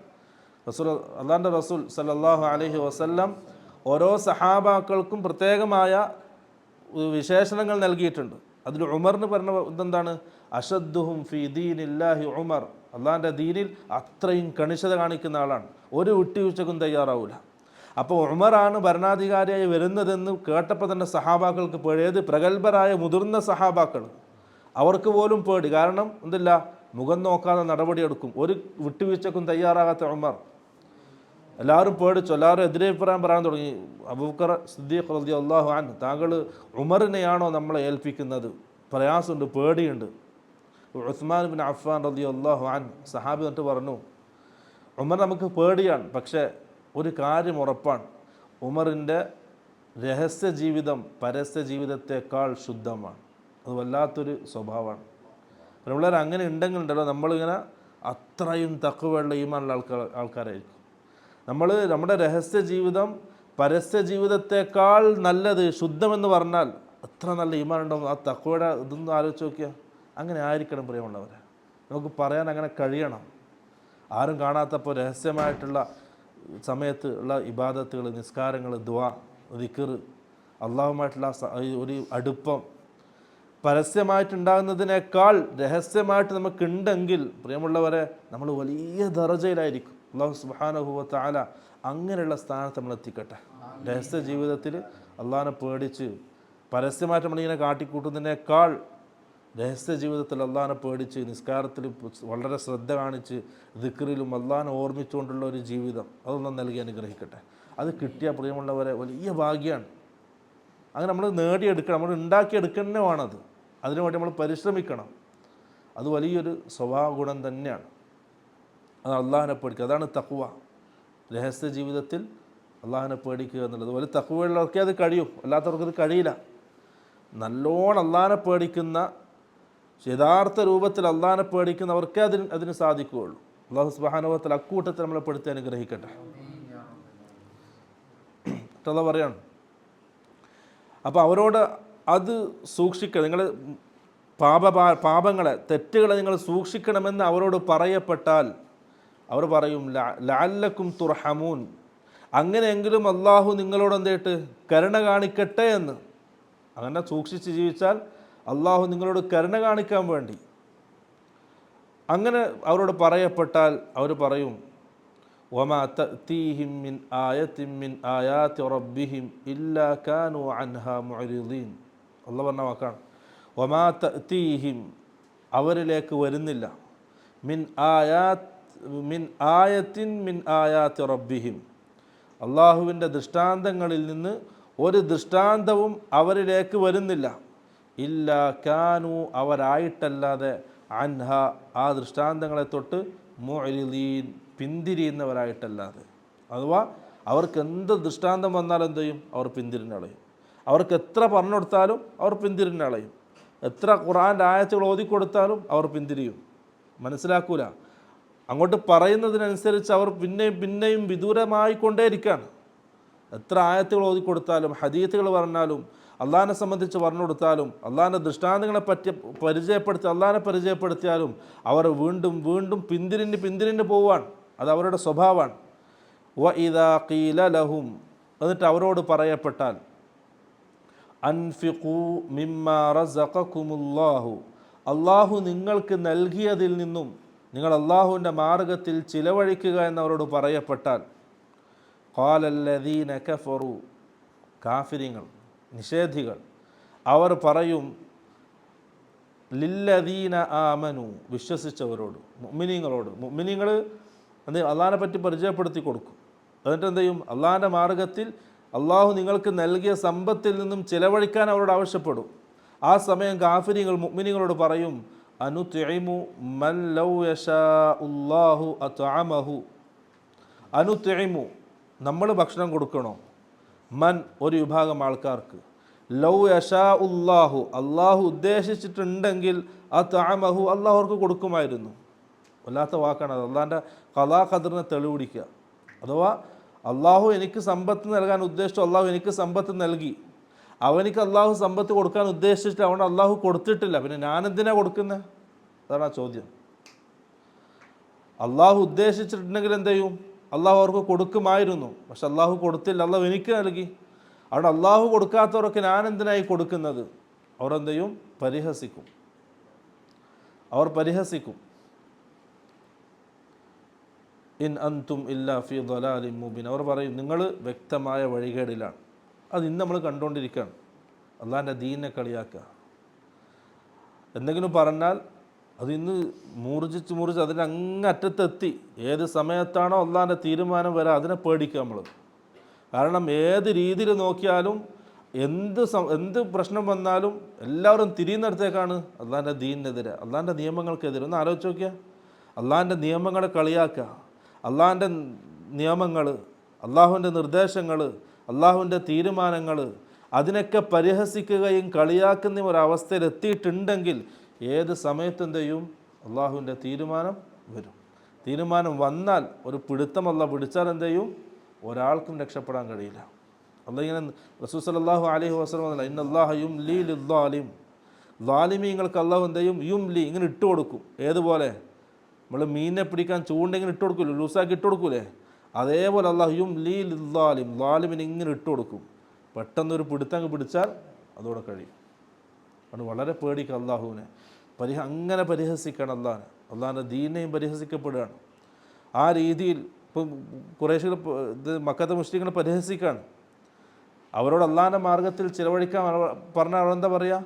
അള്ളാഹിൻ്റെ റസൂൽ സല്ലല്ലാഹു അലൈഹി വസല്ലം ഓരോ സഹാബാക്കൾക്കും പ്രത്യേകമായ വിശേഷണങ്ങൾ നൽകിയിട്ടുണ്ട്. അതിൽ ഉമറിന് പറഞ്ഞ ഇതെന്താണ്? അഷദ്ദുഹും ഫീ ദീനില്ലാഹി ഉമർ. അള്ളാഹിൻ്റെ ദീനിൽ അത്രയും കണിശത കാണിക്കുന്ന ആളാണ്, ഒരു വിട്ടുവീഴ്ചക്കും തയ്യാറാവില്ല. അപ്പോൾ ഉമറാണ് ഭരണാധികാരിയായി വരുന്നതെന്ന് കേട്ടപ്പോൾ തന്നെ സഹാബാക്കൾക്ക് പേടി. ഏത് പ്രഗത്ഭരായ മുതിർന്ന സഹാബാക്കൾ, അവർക്ക് പോലും പേടി. കാരണം എന്തില്ല, മുഖം നോക്കാതെ നടപടിയെടുക്കും, ഒരു വിട്ടുവീഴ്ചക്കും തയ്യാറാകാത്ത ഉമർ. എല്ലാവരും പേടിച്ചു, എല്ലാവരും എതിരഭിപ്രായം പറയാൻ തുടങ്ങി. അബൂബക്കർ സിദ്ദീഖ് റളിയല്ലാഹു അൻഹു, താങ്കൾ ഉമറിനെയാണോ നമ്മളെ ഏൽപ്പിക്കുന്നത്? പ്രയാസമുണ്ട്, പേടിയുണ്ട്. ഉസ്മാൻ ബിൻ അഫ്ഫാൻ റളിയല്ലാഹു അൻഹു സഹാബി എന്നിട്ട് പറഞ്ഞു, ഉമർ നമുക്ക് പേടിയാണ്, പക്ഷേ ഒരു കാര്യം ഉറപ്പാണ്, ഉമറിൻ്റെ രഹസ്യ ജീവിതം പരസ്യ ജീവിതത്തെക്കാൾ ശുദ്ധമാണ്. അത് വല്ലാത്തൊരു സ്വഭാവമാണ്. പിള്ളേർ അങ്ങനെ ഉണ്ടെങ്കിലുണ്ടല്ലോ, നമ്മളിങ്ങനെ അത്രയും തഖ്വയുള്ള ഈമാനുള്ള ആൾക്കാരായിരിക്കും. നമ്മുടെ രഹസ്യ ജീവിതം പരസ്യ ജീവിതത്തെക്കാൾ നല്ലത്, ശുദ്ധമെന്ന് പറഞ്ഞാൽ എത്ര നല്ല ഈമാൻ ഉണ്ടാവും. ആ തഖ്വയുടെ ഇതൊന്നും ആലോചിച്ച് നോക്കിയാൽ അങ്ങനെ ആയിരിക്കണം പ്രിയമുള്ളവരെ. നമുക്ക് പറയാൻ അങ്ങനെ കഴിയണം. ആരും കാണാത്തപ്പോൾ രഹസ്യമായിട്ടുള്ള സമയത്ത് ഉള്ള ഇബാദത്തുകൾ, നിസ്കാരങ്ങൾ, ദുആ, ദിക്ർ, അള്ളാഹുമായിട്ടുള്ള ഒരു അടുപ്പം പരസ്യമായിട്ടുണ്ടാകുന്നതിനേക്കാൾ രഹസ്യമായിട്ട് നമുക്കുണ്ടെങ്കിൽ പ്രിയമുള്ളവരെ, നമ്മൾ വലിയ ദറജയിലായിരിക്കും. അള്ളാഹു സുബ്ഹാനഹു വ തആല അങ്ങനെയുള്ള സ്ഥാനത്ത് നമ്മൾ എത്തിക്കട്ടെ. രഹസ്യ ജീവിതത്തിൽ അള്ളാഹിനെ പേടിച്ച്, പരസ്യമായിട്ട് നമ്മളിങ്ങനെ കാട്ടിക്കൂട്ടുന്നതിനേക്കാൾ രഹസ്യ ജീവിതത്തിൽ അള്ളാഹിനെ പേടിച്ച്, നിസ്കാരത്തിൽ വളരെ ശ്രദ്ധ കാണിച്ച്, ദിക്റിലും അള്ളാഹിനെ ഓർമ്മിച്ചുകൊണ്ടുള്ള ഒരു ജീവിതം അതൊന്നും നൽകി അനുഗ്രഹിക്കട്ടെ. അത് കിട്ടിയ പ്രിയമുള്ളവരെ വലിയ ഭാഗ്യമാണ്. അങ്ങനെ നമ്മൾ നേടിയെടുക്കണം, നമ്മൾ ഉണ്ടാക്കിയെടുക്കണമാണത്. അതിനുവേണ്ടി നമ്മൾ പരിശ്രമിക്കണം. അത് വലിയൊരു സ്വഭാവ ഗുണം തന്നെയാണ്. അത് അള്ളാഹിനെ പേടിക്കുക, അതാണ് തഖ്വ. രഹസ്യ ജീവിതത്തിൽ അള്ളാഹിനെ പേടിക്കുക എന്നുള്ളത് വലിയ തഖ്വയുള്ളവർക്കേ അത് കഴിയും, അല്ലാത്തവർക്ക് അത് കഴിയില്ല. നല്ലോണം അള്ളാഹിനെ പേടിക്കുന്ന യഥാർത്ഥ രൂപത്തിൽ അള്ളാഹിനെ പേടിക്കുന്നവർക്കേ അതിന് സാധിക്കുകയുള്ളൂ. അള്ളാഹു സുബ്ഹാനഹു വ തആല അക്കൂട്ടത്തിൽ നമ്മളെ പെടുത്തി അനുഗ്രഹിക്കട്ടെ. അള്ളാഹു പറയാണ്, അപ്പോൾ അവരോട് അത് സൂക്ഷിക്കണം, നിങ്ങൾ പാപങ്ങളെ തെറ്റുകളെ നിങ്ങൾ സൂക്ഷിക്കണമെന്ന് അവരോട് പറയപ്പെട്ടാൽ അവർ പറയും ലഅല്ലക്കും തുർഹമൂൻ, അങ്ങനെയെങ്കിലും അള്ളാഹു നിങ്ങളോട് എന്തായിട്ട് കരുണ കാണിക്കട്ടെ എന്ന്. അങ്ങനെ സൂക്ഷിച്ച് ജീവിച്ചാൽ അള്ളാഹു നിങ്ങളോട് കരുണ കാണിക്കാൻ വേണ്ടി അങ്ങനെ അവരോട് പറയപ്പെട്ടാൽ അവർ പറയും വമാ തഅതീഹിം മിൻ ആയത്തിൻ മിൻ ആയാതി റബ്ബിഹിം ഇല്ലാ കാനൂ അൻഹാ മുഅ്രിദീൻ. അള്ളാഹു പറഞ്ഞ വാക്കാണ്, വമാ തഅതീഹിം അവരിലേക്ക് വരുന്നില്ല, മിൻ ആയത്തിൻ മിൻ ആയാതി റബ്ബിഹിം അള്ളാഹുവിൻ്റെ ദൃഷ്ടാന്തങ്ങളിൽ നിന്ന് ഒരു ദൃഷ്ടാന്തവും അവരിലേക്ക് വരുന്നില്ല, ഇല്ലാ കാനൂ അവരായിട്ടല്ലാതെ അൻഹ ആ ദൃഷ്ടാന്തങ്ങളെ തൊട്ട് മുഅ്രിദീൻ പിന്തിരിയുന്നവരായിട്ടല്ലാതെ. അഥവാ അവർക്ക് എന്ത് ദൃഷ്ടാന്തം വന്നാലും എന്ത് ചെയ്യും? അവർ പിന്തിരിഞ്ഞളയും. അവർക്ക് എത്ര പറഞ്ഞു കൊടുത്താലും അവർ പിന്തിരിഞ്ഞളയും. എത്ര ഖുർആൻ്റെ ആയത്തുകൾ ഓതിക്കൊടുത്താലും അവർ പിന്തിരിയും, മനസ്സിലാക്കൂല. അങ്ങോട്ട് പറയുന്നതിനനുസരിച്ച് അവർ പിന്നെയും പിന്നെയും വിദൂരമായിക്കൊണ്ടേയിരിക്കുകയാണ്. എത്ര ആയത്തുകൾ ഓതിക്കൊടുത്താലും ഹദീത്തുകൾ പറഞ്ഞാലും അള്ളാഹിനെ സംബന്ധിച്ച് പറഞ്ഞു കൊടുത്താലും അള്ളാഹിൻ്റെ ദൃഷ്ടാന്തങ്ങളെ പറ്റി അള്ളാഹിനെ പരിചയപ്പെടുത്തിയാലും അവർ വീണ്ടും വീണ്ടും പിന്തിരിഞ്ഞ് പോവാൻ. അത് അവരുടെ സ്വഭാവമാണ്. വഇദാ ഖീല ലഹും എന്നിട്ട് അവരോട് പറയപ്പെട്ടാൽ അൻഫിഖൂ മിമ്മാ റസഖകുമുല്ലാഹു അള്ളാഹു നിങ്ങൾക്ക് നൽകിയതിൽ നിന്നും നിങ്ങൾ അള്ളാഹുവിൻ്റെ മാർഗത്തിൽ ചിലവഴിക്കുക എന്നവരോട് പറയപ്പെട്ടാൽ ഖാലല്ലദീന കഫറു കാഫിരിങ്ങൾ നിഷേധികൾ അവർ പറയും ലില്ലദീന ആമനു വിശ്വസിച്ചവരോട് മുഅ്മിനീങ്ങൾ എന്ത് അള്ളാഹിനെ പറ്റി പരിചയപ്പെടുത്തി കൊടുക്കും. എന്നിട്ട് എന്ത് ചെയ്യും? അള്ളാഹിൻ്റെ മാർഗത്തിൽ അള്ളാഹു നിങ്ങൾക്ക് നൽകിയ സമ്പത്തിൽ നിന്നും ചിലവഴിക്കാൻ അവരോട് ആവശ്യപ്പെടും. ആ സമയം കാഫിരികൾ മുഅ്മിനീങ്ങളോട് പറയും അനുത്ഇമു മൻ ലൗ യശാഉല്ലാഹു അത്അമഹു അനുത്ഇമു നമ്മൾ ഭക്ഷണം കൊടുക്കണോ, മൻ ഒരു വിഭാഗം ആൾക്കാർക്ക്, ലൗ യശാഉല്ലാഹു അള്ളാഹു ഉദ്ദേശിച്ചിട്ടുണ്ടെങ്കിൽ അത്അമഹു അള്ളാഹു അവർക്ക് കൊടുക്കുമായിരുന്നു. വല്ലാത്ത വാക്കാണ് അത്. അള്ളാഹിൻ്റെ ഖദാ ഖദറിനെ തെളിവിടിക്കുക. അഥവാ അള്ളാഹു എനിക്ക് സമ്പത്ത് നൽകാൻ ഉദ്ദേശിച്ചു, അള്ളാഹു എനിക്ക് സമ്പത്ത് നൽകി, അവനിക്ക് അള്ളാഹു സമ്പത്ത് കൊടുക്കാൻ ഉദ്ദേശിച്ചിട്ട് അവൻ അള്ളാഹു കൊടുത്തിട്ടില്ല, പിന്നെ ഞാനെന്തിനാ കൊടുക്കുന്നത്? അതാണ് ആ ചോദ്യം. അള്ളാഹു ഉദ്ദേശിച്ചിട്ടുണ്ടെങ്കിൽ എന്ത് ചെയ്യും? അള്ളാഹു അവർക്ക് കൊടുക്കുമായിരുന്നു, പക്ഷെ അള്ളാഹു കൊടുത്തില്ല, അള്ളാഹു എനിക്ക് നൽകി. അവിടെ അള്ളാഹു കൊടുക്കാത്തവരൊക്കെ ഞാൻ എന്തിനായി കൊടുക്കുന്നത്? അവർ എന്ത് ചെയ്യും? പരിഹസിക്കും. ഇൻ അൻതും ഇല്ലാ ഫീ ളലാലിൻ മുബീൻ അവർ പറയും നിങ്ങൾ വ്യക്തമായ വഴികേടിലാണ്. അത് ഇന്ന് നമ്മൾ കണ്ടുകൊണ്ടിരിക്കുകയാണ്. അള്ളാഹിൻ്റെ ദീനിനെ കളിയാക്കുക. എന്തെങ്കിലും പറഞ്ഞാൽ അത് ഇന്ന് മൂർജിച്ച് അതിൻ്റെ അങ്ങറ്റത്തെത്തി. ഏത് സമയത്താണോ അള്ളാഹിൻ്റെ തീരുമാനം വരാം അതിനെ പേടിക്കുക നമ്മൾ. കാരണം ഏത് രീതിയിൽ നോക്കിയാലും എന്ത് പ്രശ്നം വന്നാലും എല്ലാവരും തിരിയുന്നിടത്തേക്കാണ് അള്ളാഹിൻ്റെ ദീനിനെതിരെ, അള്ളാഹിൻ്റെ നിയമങ്ങൾക്കെതിരെ. ഒന്ന് ആലോചിച്ച് നോക്കിയാൽ, അള്ളാഹിൻ്റെ നിയമങ്ങളെ കളിയാക്കുക, അള്ളാഹിൻ്റെ നിയമങ്ങൾ, അള്ളാഹുവിൻ്റെ നിർദ്ദേശങ്ങൾ, അള്ളാഹുവിൻ്റെ തീരുമാനങ്ങൾ, അതിനൊക്കെ പരിഹസിക്കുകയും കളിയാക്കുന്ന ഒരവസ്ഥയിൽ എത്തിയിട്ടുണ്ടെങ്കിൽ ഏത് സമയത്തെന്ത് ചെയ്യും? അള്ളാഹുവിൻ്റെ തീരുമാനം വരും. തീരുമാനം വന്നാൽ ഒരു പിടുത്തം അള്ളാഹ് പിടിച്ചാൽ എന്ത് ചെയ്യും? ഒരാൾക്കും രക്ഷപ്പെടാൻ കഴിയില്ല. അള്ളാഹ് ഇങ്ങനെ റസൂൽ സല്ലല്ലാഹു അലൈഹി വസല്ലം ഇന്നല്ലാഹ യുംലി ലിദ്ദാലിം ളാലിമീങ്ങൾക്ക് അള്ളാഹു എന്ത് ചെയ്യും? യുംലി ഇങ്ങനെ ഇട്ട് കൊടുക്കും. ഏതുപോലെ നമ്മൾ മീനിനെ പിടിക്കാൻ ചൂണ്ടെങ്കിൽ ഇട്ട് കൊടുക്കൂലേ, ലൂസാക്കി ഇട്ട് കൊടുക്കൂലേ, അതേപോലെ അള്ളാഹു യുംലി ലിദ്ദാലിം ളാലിമിന് ഇങ്ങനെ ഇട്ട് കൊടുക്കും. പെട്ടെന്നൊരു പിടുത്തങ്ങ് പിടിച്ചാൽ അതോടെ കഴിയും. അത് വളരെ പേടിക്കുക അള്ളാഹുവിനെ. അങ്ങനെ പരിഹസിക്കണം അള്ളാഹിനെ. അള്ളാഹിൻ്റെ ദീനെയും പരിഹസിക്കപ്പെടുകയാണ്. ആ രീതിയിൽ ഇപ്പം കുറേശ്ശികൾ മക്കത്തെ മുസ്ലിങ്ങളെ പരിഹസിക്കുകയാണ്. അവരോട് അള്ളാഹിൻ്റെ മാർഗത്തിൽ ചിലവഴിക്കാൻ പറഞ്ഞാൽ അവരെന്താ പറയുക?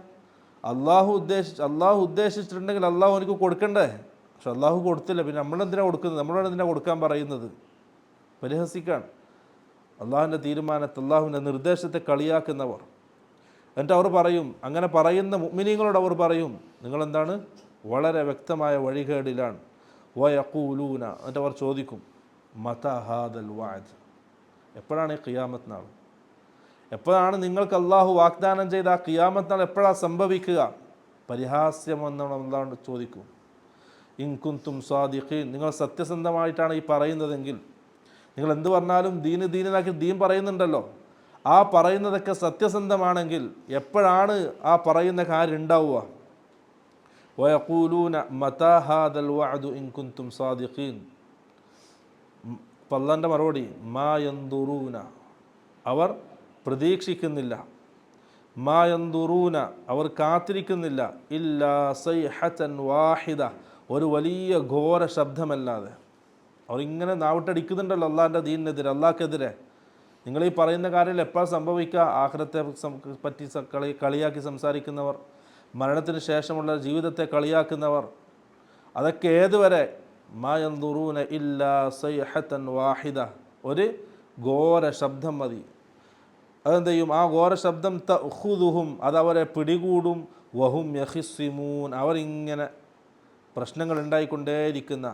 അള്ളാഹു ഉദ്ദേശിച്ചിട്ടുണ്ടെങ്കിൽ അള്ളാഹു എനിക്ക് കൊടുക്കണ്ടേ, പക്ഷെ അള്ളാഹു കൊടുത്തില്ല, പിന്നെ നമ്മളെന്തിനാണ് കൊടുക്കുന്നത്? നമ്മളോട് എന്തിനാണ് കൊടുക്കാൻ പറയുന്നത്? പരിഹസിക്കാൻ അള്ളാഹുവിൻ്റെ തീരുമാനത്തെ, അള്ളാഹുവിൻ്റെ നിർദ്ദേശത്തെ കളിയാക്കുന്നവർ. എന്നിട്ട് അവർ പറയും, അങ്ങനെ പറയുന്ന മുഅ്മിനീങ്ങളോട് അവർ പറയും നിങ്ങളെന്താണ്? വളരെ വ്യക്തമായ വഴികേടിലാണ്. വയഖൂലൂന എന്നിട്ട് അവർ ചോദിക്കും മതാ ഹാദൽ വഅദ് എപ്പോഴാണ് ഈ ഖിയാമത്ത് നാൾ? എപ്പോഴാണ് നിങ്ങൾക്ക് അള്ളാഹു വാഗ്ദാനം ചെയ്ത ആ ഖിയാമത്ത് നാൾ എപ്പോഴാണ് സംഭവിക്കുക? പരിഹാസ്യമെന്നാണ് അള്ളാഹു ചോദിക്കും. ഇൻ കുന്തും സ്വാദിഖീൻ, നിങ്ങൾ സത്യസന്ധമായിട്ടാണ് ഈ പറയുന്നതെങ്കിൽ, നിങ്ങൾ എന്ത് പറഞ്ഞാലും ദീനാക്കി ദീൻ പറയുന്നുണ്ടല്ലോ, ആ പറയുന്നതൊക്കെ സത്യസന്ധമാണെങ്കിൽ എപ്പോഴാണ് ആ പറയുന്ന കാര്യം ഉണ്ടാവുക? വയഖൂലൂന മതാ ഹാദൽ വഅദു ഇൻ കുന്തും സാദിഖീൻ. അല്ലാഹുവിൻ്റെ മറുപടി മാ യൻദുറൂന, അവർ പ്രതീക്ഷിക്കുന്നില്ല, മാ യൻദുറൂന, അവർ കാത്തിരിക്കുന്നില്ല, ഇല്ലാ സൈഹതൻ വാഹിദ, ഒരു വലിയ ഘോര ശബ്ദമല്ലാതെ. അവരിങ്ങനെ നാവിട്ടടിക്കുന്നുണ്ടല്ലോ അള്ളാഹിൻ്റെ ദീനിനെതിരെ, അള്ളാഹ്ക്കെതിരെ. നിങ്ങൾ ഈ പറയുന്ന കാര്യം എപ്പോൾ സംഭവിക്കുക? ആഖിറത്തെ പറ്റി കളിയാക്കി സംസാരിക്കുന്നവർ, മരണത്തിന് ശേഷമുള്ള ജീവിതത്തെ കളിയാക്കുന്നവർ, അതൊക്കെ ഏതുവരെ? മാ യൻദുറൂന ഇല്ലാ സൈഹതൻ വാഹിദ, ഒരു ഘോര ശബ്ദം മതി. അതെന്ത് ചെയ്യും? ആ ഘോര ശബ്ദം തഖുദുഹും, അതവരെ പിടികൂടും. വഹും യഖിസ്സിമൂൻ, അവരിങ്ങനെ പ്രശ്നങ്ങൾ ഉണ്ടായിക്കൊണ്ടേയിരിക്കുന്ന,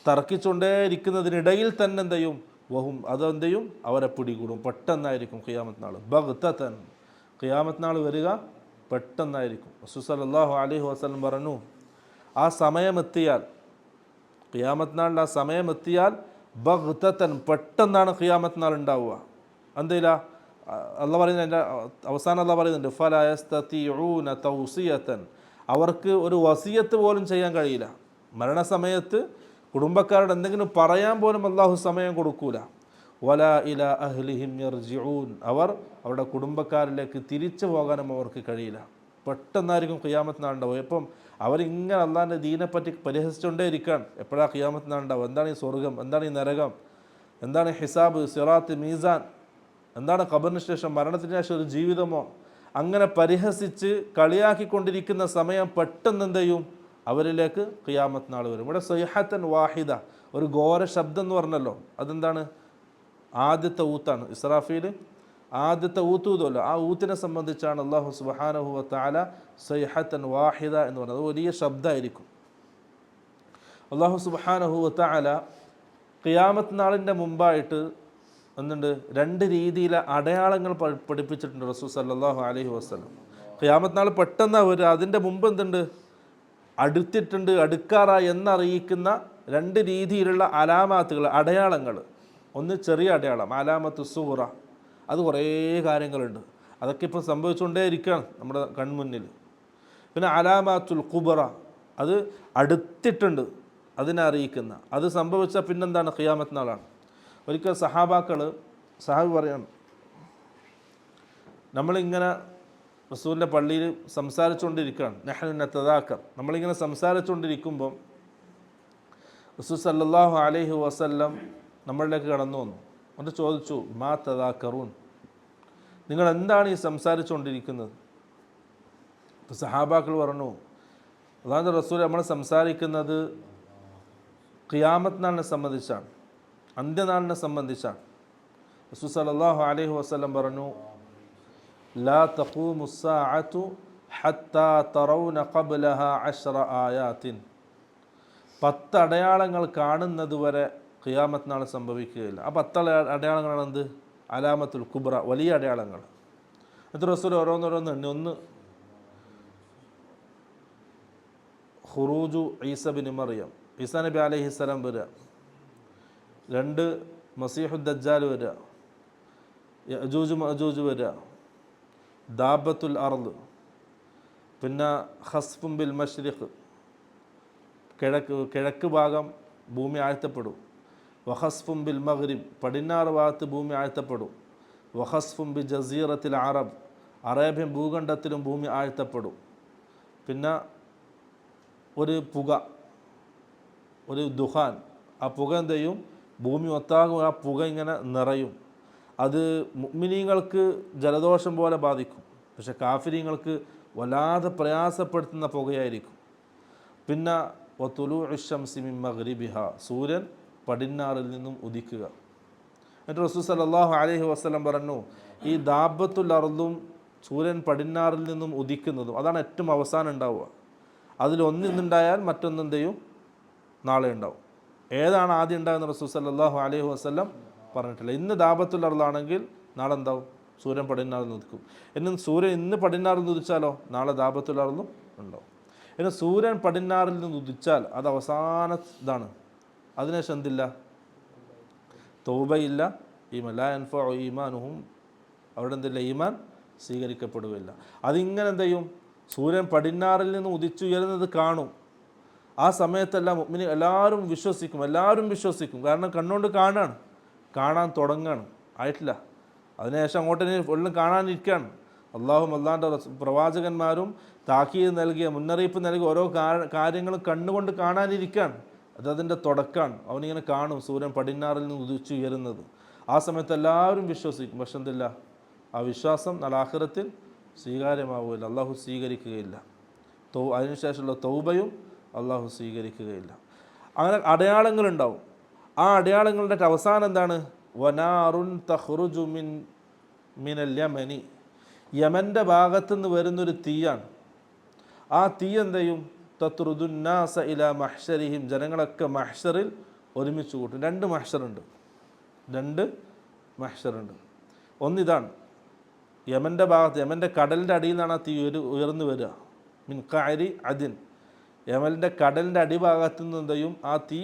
തർക്കിച്ചുകൊണ്ടേയിരിക്കുന്നതിനിടയിൽ തന്നെ എന്ത് ചെയ്യും? വഹും, അതെന്ത് ചെയ്യും? അവരെ പിടികൂടും. പെട്ടെന്നായിരിക്കും ഖിയാമത്ത് നാൾ. ബഗ്തതൻ, ഖിയാമത്ത് നാൾ വരിക പെട്ടെന്നായിരിക്കും. റസൂൽ സല്ലല്ലാഹു അലൈഹി വസല്ലം പറഞ്ഞു, ആ സമയമെത്തിയാൽ, ഖിയാമത്ത് നാളിൻ്റെ ആ സമയമെത്തിയാൽ, ബഗ്തതൻ, പെട്ടെന്നാണ് ഖിയാമത്ത് നാൾ ഉണ്ടാവുക. എന്തില്ല അള്ളാഹ് പറയുന്നത്, എൻ്റെ അവസാനം അള്ളാഹ് പറയുന്നുണ്ട്, ഫലാ യസ്തതിഊന തൗസിയതൻ, അവർക്ക് ഒരു വസിയത്ത് പോലും ചെയ്യാൻ കഴിയില്ല. മരണസമയത്ത് കുടുംബക്കാരോട് എന്തെങ്കിലും പറയാൻ പോലും അള്ളാഹു സമയം കൊടുക്കൂല. വലാ ഇലാ അഹ്ലിഹിം യർജിഊൻ, അവർ അവരുടെ കുടുംബക്കാരിലേക്ക് തിരിച്ചു പോകാനും അവർക്ക് കഴിയില്ല. പെട്ടെന്നായിരിക്കും ഖിയാമത്ത് നാൾ ഉണ്ടാവുക. ഇപ്പം അവരിങ്ങനെ അള്ളാഹിൻ്റെ ദീനെപ്പറ്റി പരിഹസിച്ചുകൊണ്ടേ ഇരിക്കുകയാണ്. എപ്പോഴാണ് ഖിയാമത്ത് നാൾ ഉണ്ടാവുക? എന്താണ് ഈ സ്വർഗം? എന്താണ് ഈ നരകം? എന്താണ് ഹിസാബ്, സിറാത്ത്, മീസാൻ? എന്താണ് ഖബറിന് ശേഷം, മരണത്തിന് ശേഷം ഒരു ജീവിതമോ? അങ്ങനെ പരിഹസിച്ച് കളിയാക്കിക്കൊണ്ടിരിക്കുന്ന സമയം പെട്ടെന്ന് എന്ത് ചെയ്യും? അവരിലേക്ക് ഖിയാമത്ത് നാൾ വരും. ഇവിടെ സൈഹത്തൻ വാഹിദ, ഒരു ഘോര ശബ്ദം എന്ന് പറഞ്ഞല്ലോ, അതെന്താണ്? ആദ്യത്തെ ഊത്താണ്. ഇസ്രാഫീൽ ആദ്യത്തെ ഊത്തൂതല്ലോ, ആ ഊത്തിനെ സംബന്ധിച്ചാണ് അല്ലാഹു സുബ്ഹാനഹു വ തആല സൈഹത്തൻ വാഹിദ എന്ന് പറയുന്നത്. അത് വലിയ ശബ്ദമായിരിക്കും. അല്ലാഹു സുബ്ഹാനഹു വ തആല ഖിയാമത്ത് നാളിൻ്റെ മുമ്പായിട്ട് എന്തുണ്ട്? രണ്ട് രീതിയിലെ അടയാളങ്ങൾ പഠിപ്പിച്ചിട്ടുണ്ട് റസൂൽ സല്ലല്ലാഹു അലൈഹി വസല്ലം. ഖിയാമത്ത് നാൾ പെട്ടെന്ന് വരിക, അതിൻ്റെ മുമ്പ് എന്തുണ്ട്? അടുത്തിട്ടുണ്ട്, അടുക്കാറായി എന്നറിയിക്കുന്ന രണ്ട് രീതിയിലുള്ള അലാമാത്തുകൾ, അടയാളങ്ങൾ. ഒന്ന് ചെറിയ അടയാളം, അലാമത്തു സുഗ്റ, അത് കുറേ കാര്യങ്ങളുണ്ട്, അതൊക്കെ ഇപ്പോൾ സംഭവിച്ചുകൊണ്ടേ ഇരിക്കുകയാണ് നമ്മുടെ കൺമുന്നിൽ. പിന്നെ അലാമാത്തുൽ കുബ്ര, അത് അടുത്തിട്ടുണ്ട്, അതിനെ അറിയിക്കുന്ന, അത് സംഭവിച്ചാൽ പിന്നെന്താണ്? ഖിയാമത്ത് നാളാണ്. ഒരിക്കൽ സഹാബി പറയാണ്, നമ്മളിങ്ങനെ റസൂലിൻ്റെ പള്ളിയിൽ സംസാരിച്ചുകൊണ്ടിരിക്കുകയാണ്. നഹ്നു നതദാക്കർ, നമ്മളിങ്ങനെ സംസാരിച്ചുകൊണ്ടിരിക്കുമ്പം റസൂൽ സല്ലല്ലാഹു അലൈഹി വസല്ലം നമ്മളിലേക്ക് കടന്നു വന്നു. എന്നിട്ട് ചോദിച്ചു, മാ തദാക്കറൂൻ, നിങ്ങൾ എന്താണ് ഈ സംസാരിച്ചുകൊണ്ടിരിക്കുന്നത്? സഹാബാക്കൾ പറഞ്ഞു, അല്ലാഹുവിൻ്റെ റസൂൽ, നമ്മൾ സംസാരിക്കുന്നത് ഖിയാമത്ത് നാളിനെ സംബന്ധിച്ചാണ്, അന്ത്യനാളിനെ സംബന്ധിച്ചാണ്. റസൂൽ സല്ലല്ലാഹു അലൈഹി വസല്ലം പറഞ്ഞു, ലാ തഖൂമു സ്സാഅതു ഹത്താ തറൗന ഖബ്ലഹാ 10 ആയാത്തിൻ, 10 അടയാളങ്ങൾ കാണുന്നത് വരെ ഖിയാമത്ത് നാൾ സംഭവിക്കുകയില്ല. ആ 10 അടയാളങ്ങളാണ് എന്ത്? അലാമത്തുൽ കുബ്ര, വലിയ അടയാളങ്ങൾ. എന്നിട്ട് റസൂൽ ഓരോന്നോരോന്ന് എണ്ണി. ഒന്ന്, ഖുറൂജു ഈസ ബിൻ മറിയം, ഈസാ നബി അലൈഹിസ്സലാം വരിക. 2, മസീഹുദ് ദജ്ജാൽ വരിക. യഅജൂജ് മഅജൂജ് വരിക. ദാബത്തുൽ അർദ്. പിന്നെ ഖസ്ഫും ബിൽ മശ്രിഖ്, കിഴക്ക് ഭാഗം ഭൂമി ആഴ്ത്തപ്പെടും. വഖസ്ഫും ബിൽ മഗ്രിബ്, പടിഞ്ഞാറ് ഭാഗത്ത് ഭൂമി ആഴ്ത്തപ്പെടും. വഖസ്ഫും ബി ജസീറത്തിൽ അറബ്, അറേബ്യൻ ഭൂഖണ്ഡത്തിലും ഭൂമി ആഴ്ത്തപ്പെടും. പിന്നെ ഒരു പുക, ഒരു ദുഹാൻ, ആ പുക എന്ത് ചെയ്യും? ഭൂമി ഒത്താകും ആ പുക ഇങ്ങനെ നിറയും. അത് മുഅ്മിനീങ്ങൾക്ക് ജലദോഷം പോലെ ബാധിക്കും, പക്ഷെ കാഫിരീങ്ങൾക്ക് വല്ലാതെ പ്രയാസപ്പെടുത്തുന്ന പുകയായിരിക്കും. പിന്നെ വതുലൂഉ ശംസി മിൻ മഗ്രിബിഹ, സൂര്യൻ പടിഞ്ഞാറിൽ നിന്നും ഉദിക്കുക. എന്നിട്ട് റസൂൽ സല്ലല്ലാഹു അലൈഹി വസല്ലം പറഞ്ഞു, ഈ ദാബത്തുൽ അർദും സൂര്യൻ പടിഞ്ഞാറിൽ നിന്നും ഉദിക്കുന്നതും അതാണ് ഏറ്റവും അവസാനം ഉണ്ടാവുക. അതിലൊന്നിന്നുണ്ടായാൽ മറ്റൊന്നെന്ത് ചെയ്യും? നാളെ ഉണ്ടാവും. ഏതാണ് ആദ്യം ഉണ്ടാകുന്ന റസൂൽ സല്ലല്ലാഹു അലൈഹി വസല്ലം പറഞ്ഞിട്ടില്ല. ഇന്ന് ദാബത്തുൽ അർദാണെങ്കിൽ നാളെ എന്താവും? സൂര്യൻ പടിഞ്ഞാറിൽ ഉദിക്കും. ഇന്ന് സൂര്യൻ ഇന്ന് പടിഞ്ഞാറിൽ ഉദിച്ചാലോ നാളെ ദാബത്തുൽ അർദും ഉണ്ടാവും. പിന്നെ സൂര്യൻ പടിഞ്ഞാറിൽ നിന്ന് ഉദിച്ചാൽ അത് അവസാന ഇതാണ്. അതിനുശേഷം എന്തില്ല? തൗബയില്ല, ഈമാൻ ലാ യൻഫഉ ഈമാനുഹും, അവിടെ എന്തില്ല? ഈമാൻ സ്വീകരിക്കപ്പെടുകയില്ല. അതിങ്ങനെ എന്ത് ചെയ്യും? സൂര്യൻ പടിഞ്ഞാറിൽ നിന്ന് ഉദിച്ചുയരുന്നത് കാണും. ആ സമയത്തെല്ലാം മുഅ്മിനീൻ എല്ലാവരും വിശ്വസിക്കും. കാരണം കണ്ണുകൊണ്ട് കാണാൻ തുടങ്ങുകയാണ്, ആയിട്ടില്ല. അതിനുശേഷം അങ്ങോട്ട് എല്ലാം കാണാനിരിക്കുകയാണ്. അള്ളാഹും അള്ളാഹിൻ്റെ പ്രവാചകന്മാരും താക്കീത് നൽകിയ, മുന്നറിയിപ്പ് നൽകിയ ഓരോ കാര്യങ്ങളും കണ്ണുകൊണ്ട് കാണാനിരിക്കുകയാണ്. അതതിൻ്റെ തുടക്കമാണ്. അവനിങ്ങനെ കാണും സൂര്യൻ പടിഞ്ഞാറിൽ നിന്ന് ഉദിച്ചുയരുന്നത്. ആ സമയത്ത് എല്ലാവരും വിശ്വസിക്കും. പക്ഷെ എന്തില്ല? ആ വിശ്വാസം ആഖിറത്തിൽ സ്വീകാര്യമാവുകയില്ല, അള്ളാഹു സ്വീകരിക്കുകയില്ല. അതിനുശേഷമുള്ള തൗബയും അള്ളാഹു സ്വീകരിക്കുകയില്ല. അങ്ങനെ അടയാളങ്ങളുണ്ടാവും. ആ അടയാളങ്ങളുടെ അവസാനം എന്താണ്? വനാറുൻ തഖ്റുജു മിനൽ യമനി, യമൻ്റെ ഭാഗത്തുനിന്ന് വരുന്നൊരു തീയാണ്. ആ തീ എന്ത് ചെയ്യും? തത്റുദുന്നാസ ഇലാ മഹ്ശരിഹിം, ജനങ്ങളൊക്കെ മഹ്ശറിൽ ഒരുമിച്ച് കൂട്ടും. രണ്ട് മഹ്ശറുണ്ട്. ഒന്നിതാണ് യമൻ്റെ ഭാഗത്ത്, യമൻ്റെ കടലിൻ്റെ അടിയിൽ നിന്നാണ് ആ തീ ഉയർന്നു വരിക. മിൻ ഖഅരി അദിൻ, യമൻ്റെ കടലിൻ്റെ അടിഭാഗത്തു നിന്ന് എന്ത് ചെയ്യും? ആ തീ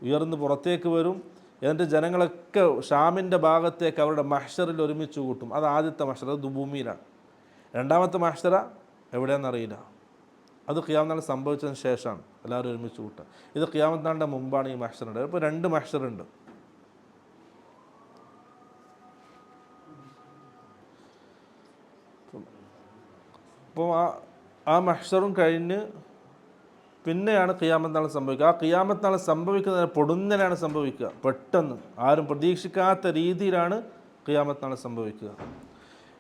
ഉയർന്ന് പുറത്തേക്ക് വരും. എന്നിട്ട് ജനങ്ങളൊക്കെ ഷാമിൻ്റെ ഭാഗത്തേക്ക് അവരുടെ മഹ്ശറിൽ ഒരുമിച്ച് കൂട്ടും. അത് ആദ്യത്തെ മഹ്ശർ, അത് ഭൂമിയിലാണ്. രണ്ടാമത്തെ മഹ്ശറ എവിടെയാണെന്നറിയില്ല. അത് ഖിയാമത്ത് നാൾ സംഭവിച്ചതിന് ശേഷമാണ് എല്ലാവരും ഒരുമിച്ച് കൂട്ടുക. ഇത് ഖിയാമത്ത് നാളിൻ്റെ മുമ്പാണ് ഈ മഹ്ശറുണ്ട്. ഇപ്പോൾ രണ്ട് മഹ്ശറുണ്ട്. അപ്പോൾ ആ മഹ്ശറും കഴിഞ്ഞ് പിന്നെയാണ് ഖിയാമത്ത് നാൾ സംഭവിക്കുക. ആ ഖിയാമത്ത് നാൾ സംഭവിക്കുന്നതിന് പൊടുന്നനെയാണ് സംഭവിക്കുക. പെട്ടെന്ന് ആരും പ്രതീക്ഷിക്കാത്ത രീതിയിലാണ് ഖിയാമത്ത് നാൾ സംഭവിക്കുക.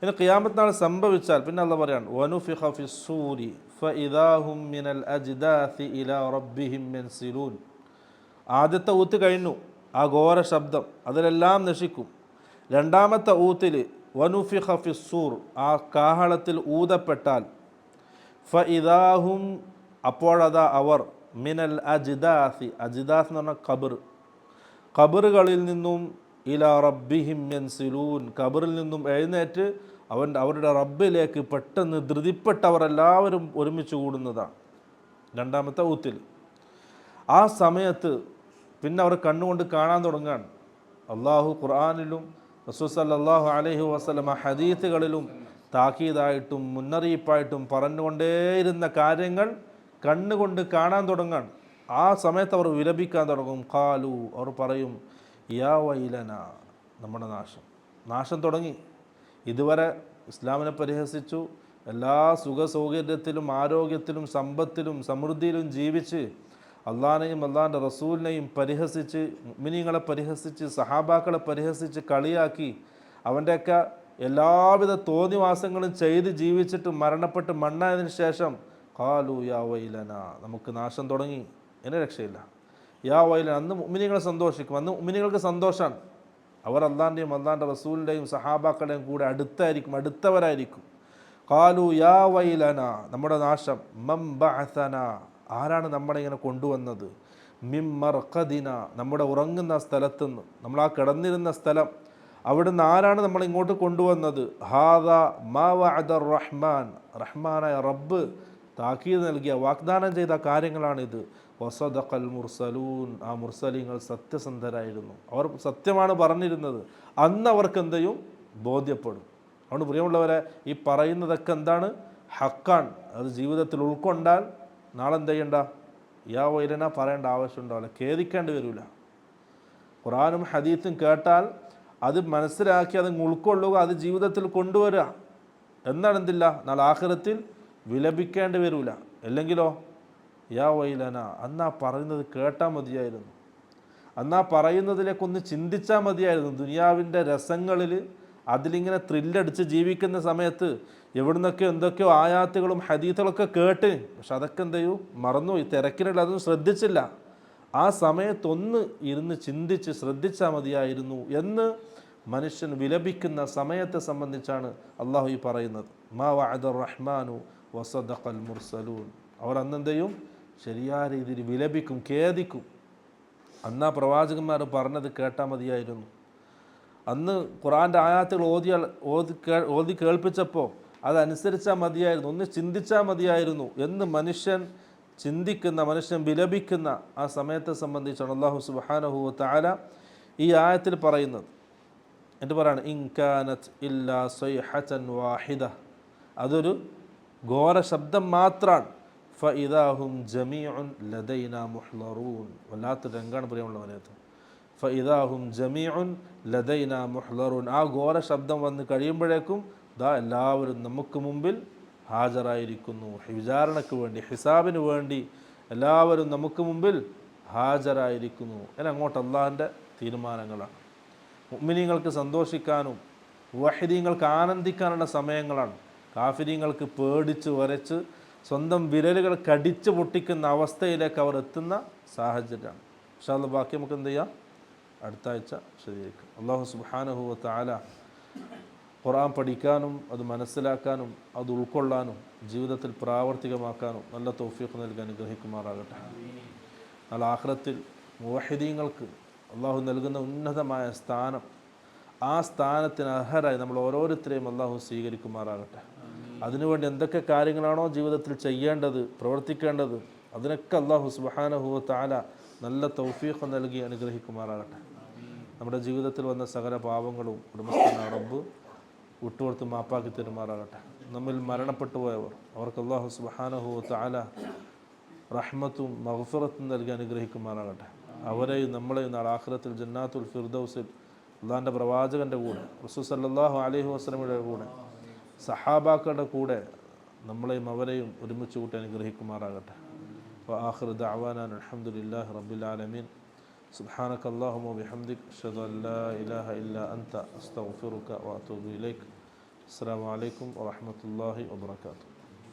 ഇനി ഖിയാമത്ത് നാൾ സംഭവിച്ചാൽ പിന്നെ അല്ലാഹു പറയാണ് വനുഫിഖ ഫിസ്സൂരി ഫഇദാഹും മിനൽ അജ്ദാസി ഇലാ റബ്ബിഹിം യൻസിലൂൻ. ആദ്യത്തെ ഊത്ത് കഴിഞ്ഞു, ആ ഘോര ശബ്ദം, അതിലെല്ലാം നശിക്കും. രണ്ടാമത്തെ ഊത്തിൽ വനുഫിഖ ഫിസ്സൂർ, ആ കാഹളത്തിൽ ഊതപ്പെട്ടാൽ ഫഇദാഹും, അപ്പോഴതാ അവർ മിനൽ അജ്ദാസി, അജ്ദാസ് എന്ന് പറഞ്ഞാൽ ഖബറുകളിൽ നിന്നും ഇലാ റബ്ബിഹിം യൻസിലൂൻ, ഖബറിൽ നിന്നും എഴുന്നേറ്റ് അവരുടെ റബ്ബിലേക്ക് പെട്ടെന്ന് ധൃതിപ്പെട്ടവർ എല്ലാവരും ഒരുമിച്ച് കൂടുന്നതാണ് രണ്ടാമത്തെ ഊത്തിൽ. ആ സമയത്ത് പിന്നെ അവർ കണ്ണുകൊണ്ട് കാണാൻ തുടങ്ങാൻ. അള്ളാഹു ഖുർആനിലും റസൂൽ സല്ലല്ലാഹു അലൈഹി വസല്ലം ഹദീസുകളിലും താക്കീതായിട്ടും മുന്നറിയിപ്പായിട്ടും പറഞ്ഞുകൊണ്ടേയിരുന്ന കാര്യങ്ങൾ കണ്ണുകൊണ്ട് കാണാൻ തുടങ്ങാൻ. ആ സമയത്ത് അവർ വിലപിക്കാൻ തുടങ്ങും. ഖാലു, അവർ പറയും യാ വൈലന, നമ്മുടെ നാശം തുടങ്ങി. ഇതുവരെ ഇസ്ലാമിനെ പരിഹസിച്ചു, എല്ലാ സുഖ സൗകര്യത്തിലും ആരോഗ്യത്തിലും സമ്പത്തിലും സമൃദ്ധിയിലും ജീവിച്ച് അള്ളാഹിനെയും അള്ളാഹിൻ്റെ റസൂലിനെയും പരിഹസിച്ച്, മുഅ്മിനീങ്ങളെ പരിഹസിച്ച്, സഹാബാക്കളെ പരിഹസിച്ച് കളിയാക്കി അവൻ്റെയൊക്കെ എല്ലാവിധ തോന്നിവാസങ്ങളും ചെയ്ത് ജീവിച്ചിട്ട് മരണപ്പെട്ട് മണ്ണായതിനു ശേഷം ഖാലു യാ വൈലന, നമുക്ക് നാശം തുടങ്ങി, എന്നെ രക്ഷയില്ല. യാ വൈലന, അന്ന് മുഅ്മിനീങ്ങൾ സന്തോഷിക്കും, അന്ന് മുഅ്മിനീങ്ങൾക്ക് സന്തോഷമാണ്. അവർ അള്ളാഹിൻ്റെയും അള്ളാഹിൻ്റെ റസൂലിൻ്റെയും സഹാബാക്കളുടെയും കൂടെ അടുത്തവരായിരിക്കും. ഖാലു യാ വൈലന, നമ്മുടെ നാശം. മൻ ബഅസന, ആരാണ് നമ്മളെ ഇങ്ങനെ കൊണ്ടുവന്നത്? മിൻ മർഖദിന, നമ്മുടെ ഉറങ്ങുന്ന സ്ഥലത്തുനിന്ന്, നമ്മൾ ആ കിടന്നിരുന്ന സ്ഥലം, അവിടുന്ന് ആരാണ് നമ്മൾ ഇങ്ങോട്ട് കൊണ്ടുവന്നത്? ഹാദാ മാ വഅദർ റഹ്മാൻ, റഹ്മാനായ റബ്ബ് താക്കീത് നൽകിയ, വാഗ്ദാനം ചെയ്ത കാര്യങ്ങളാണിത്. വസദഖൽ മുർസലൂൻ, ആ മുർസലീങ്ങൾ സത്യസന്ധരായിരുന്നു, അവർ സത്യമാണ് പറഞ്ഞിരുന്നത്. അന്ന് അവർക്ക് എന്തെയും ബോധ്യപ്പെടും. അതുകൊണ്ട് പ്രിയമുള്ളവരെ, ഈ പറയുന്നതൊക്കെ എന്താണ്? ഹക്കാണ്. അത് ജീവിതത്തിൽ ഉൾക്കൊണ്ടാൽ നാളെ എന്ത് ചെയ്യണ്ട? യാ വൈലന പറയേണ്ട ആവശ്യമുണ്ടാവില്ല, ഖേദിക്കേണ്ടി വരില്ല. ഖുർആനും ഹദീസും കേട്ടാൽ അത് മനസ്സിലാക്കി അത് ഉൾക്കൊള്ളുക, അത് ജീവിതത്തിൽ കൊണ്ടുവരിക. എന്നാണ് എന്തില്ല? നാളെ ആഖിറത്തിൽ വിലപിക്കേണ്ടി വരില്ല. അല്ലെങ്കിലോ യാ വൈലന, അന്നാ പറയുന്നത് കേട്ടാൽ മതിയായിരുന്നു, അന്നാ പറയുന്നതിലേക്കൊന്ന് ചിന്തിച്ചാൽ മതിയായിരുന്നു. ദുനിയാവിൻ്റെ രസങ്ങളിൽ അതിലിങ്ങനെ ത്രില്ലടിച്ച് ജീവിക്കുന്ന സമയത്ത് എവിടുന്നൊക്കെയോ എന്തൊക്കെയോ ആയാത്തുകളും ഹദീസുകളൊക്കെ കേട്ട്, പക്ഷെ അതൊക്കെ എന്ത് ചെയ്യൂ? മറന്നുപോയി, തിരക്കിനുള്ള അതൊന്നും ശ്രദ്ധിച്ചില്ല. ആ സമയത്തൊന്ന് ഇരുന്ന് ചിന്തിച്ച് ശ്രദ്ധിച്ചാൽ മതിയായിരുന്നു എന്ന് മനുഷ്യൻ വിലപിക്കുന്ന സമയത്തെ സംബന്ധിച്ചാണ് അള്ളാഹു ഈ പറയുന്നത്. മാ വഅദർ റഹ്മാനു വസദഖൽ മുർസലൂൻ. അവർ അന്നെന്തെയും ശരിയായ രീതിയിൽ വിലപിക്കും, ഖേദിക്കും. അന്ന് ആ പ്രവാചകന്മാർ പറഞ്ഞത് കേട്ടാൽ മതിയായിരുന്നു, അന്ന് ഖുർആൻ്റെ ആയാത്തുകൾ ഓതി കേൾപ്പിച്ചപ്പോൾ അതനുസരിച്ചാൽ മതിയായിരുന്നു, ഒന്ന് ചിന്തിച്ചാൽ മതിയായിരുന്നു എന്ന് മനുഷ്യൻ ചിന്തിക്കുന്ന, മനുഷ്യൻ വിലപിക്കുന്ന ആ സമയത്തെ സംബന്ധിച്ചാണ് അല്ലാഹു സുബ്ഹാനഹു വ തആല ഈ ആയത്തിൽ പറയുന്നത്. എന്നിട്ട് പറയാണ് ഇൻ കാനത് ഇല്ലാ സൈഹതൻ വാഹിദ, അതൊരു ഘോര ശബ്ദം മാത്രമാണ്. ഫഇദാഹും ജമീഉൻ ലദൈനാ മുഹ്ളറൂൻ, വല്ലാത്ത രംഗാണ് പ്രിയമുള്ളവരേത്. ഫഇദാഹും ജമീഉൻ ലദൈനാ മുഹ്ളറൂൻ, ആ ഘോര ശബ്ദം വന്ന് കഴിയുമ്പോഴേക്കും ദാ എല്ലാവരും നമുക്ക് മുമ്പിൽ ഹാജരായിരിക്കുന്നു. വിചാരണയ്ക്ക് വേണ്ടി, ഹിസാബിന് വേണ്ടി എല്ലാവരും നമുക്ക് മുമ്പിൽ ഹാജരായിരിക്കുന്നു. അങ്ങോട്ട് അള്ളാഹിൻ്റെ തീരുമാനങ്ങളാണ്. മുഅ്മിനീങ്ങൾക്ക് സന്തോഷിക്കാനും മുവഹിദീങ്ങൾക്ക് ആനന്ദിക്കാനുള്ള സമയങ്ങളാണ്. കാഫിരീങ്ങൾക്ക് പേടിച്ച് വരച്ച് സ്വന്തം വിരലുകൾ കടിച്ച് പൊട്ടിക്കുന്ന അവസ്ഥയിലേക്ക് അവർ എത്തുന്ന സാഹചര്യമാണ്. ഇൻഷാ അല്ലാഹ് ബാക്കി നമുക്ക് എന്ത് ചെയ്യാം, അടുത്ത ആഴ്ച ശരിയായിരിക്കും. അല്ലാഹു സുബ്ഹാനഹു വ തആല ഖുർആൻ പഠിക്കാനും അത് മനസ്സിലാക്കാനും അത് ഉൾക്കൊള്ളാനും ജീവിതത്തിൽ പ്രാവർത്തികമാക്കാനും നല്ല തൗഫീഖ് നൽകി അനുഗ്രഹിക്കുമാറാകട്ടെ. നാളെ ആഖിറത്തിൽ മുവഹിദീങ്ങൾക്ക് അള്ളാഹു നൽകുന്ന ഉന്നതമായ സ്ഥാനം, ആ സ്ഥാനത്തിന് അർഹരായി നമ്മൾ ഓരോരുത്തരെയും അള്ളാഹു സ്വീകരിക്കുമാറാകട്ടെ. അതിനുവേണ്ടി എന്തൊക്കെ കാര്യങ്ങളാണോ ജീവിതത്തിൽ ചെയ്യേണ്ടത്, പ്രവർത്തിക്കേണ്ടത്, അതിനൊക്കെ അള്ളാഹു സുബ്ഹാനഹു വ തആല നല്ല തൗഫീഖ് നൽകി അനുഗ്രഹിക്കുമാറാകട്ടെ. നമ്മുടെ ജീവിതത്തിൽ വന്ന സകല പാപങ്ങളും ഉടമസ്ഥനായ റബ്ബ് വിട്ടുകൊടുത്ത് മാപ്പാക്കി തരുമാറാകട്ടെ. നമ്മിൽ മരണപ്പെട്ടു പോയവർ, അവർക്ക് അള്ളാഹു സുബ്ഹാനഹു വ തആല റഹ്മത്തും മഗ്ഫിറത്തും നൽകി അനുഗ്രഹിക്കുമാറാകട്ടെ. അവരെയും നമ്മളെയും നാളെ ആഖിറത്തിൽ ജന്നാത്തുൽ ഫിർദൗസിൽ അള്ളാഹിൻ്റെ പ്രവാചകൻ്റെ കൂടെ, റസൂൽ സല്ലല്ലാഹു അലൈഹി വസല്ലമയുടെ കൂടെ, സഹാബാക്കളുടെ കൂടെ നമ്മളെയും അവരെയും ഒരുമിച്ച് കൂട്ടി അനുഗ്രഹിക്കുമാറാകട്ടെ. വആഖിറു ദഅവാനാ അൽഹംദുലില്ലാഹി റബ്ബിൽ ആലമീൻ. സുബ്ഹാനക അല്ലാഹുമ്മ വബിഹംദിക അശ്ഹദു അൻ ലാ ഇലാഹ ഇല്ലാ അൻത അസ്തഗ്ഫിറുക വഅതൂബു ഇലൈക്. അസ്സലാമു അലൈക്കും വറഹ്മത്തുള്ളാഹി വബറകാതുഹു.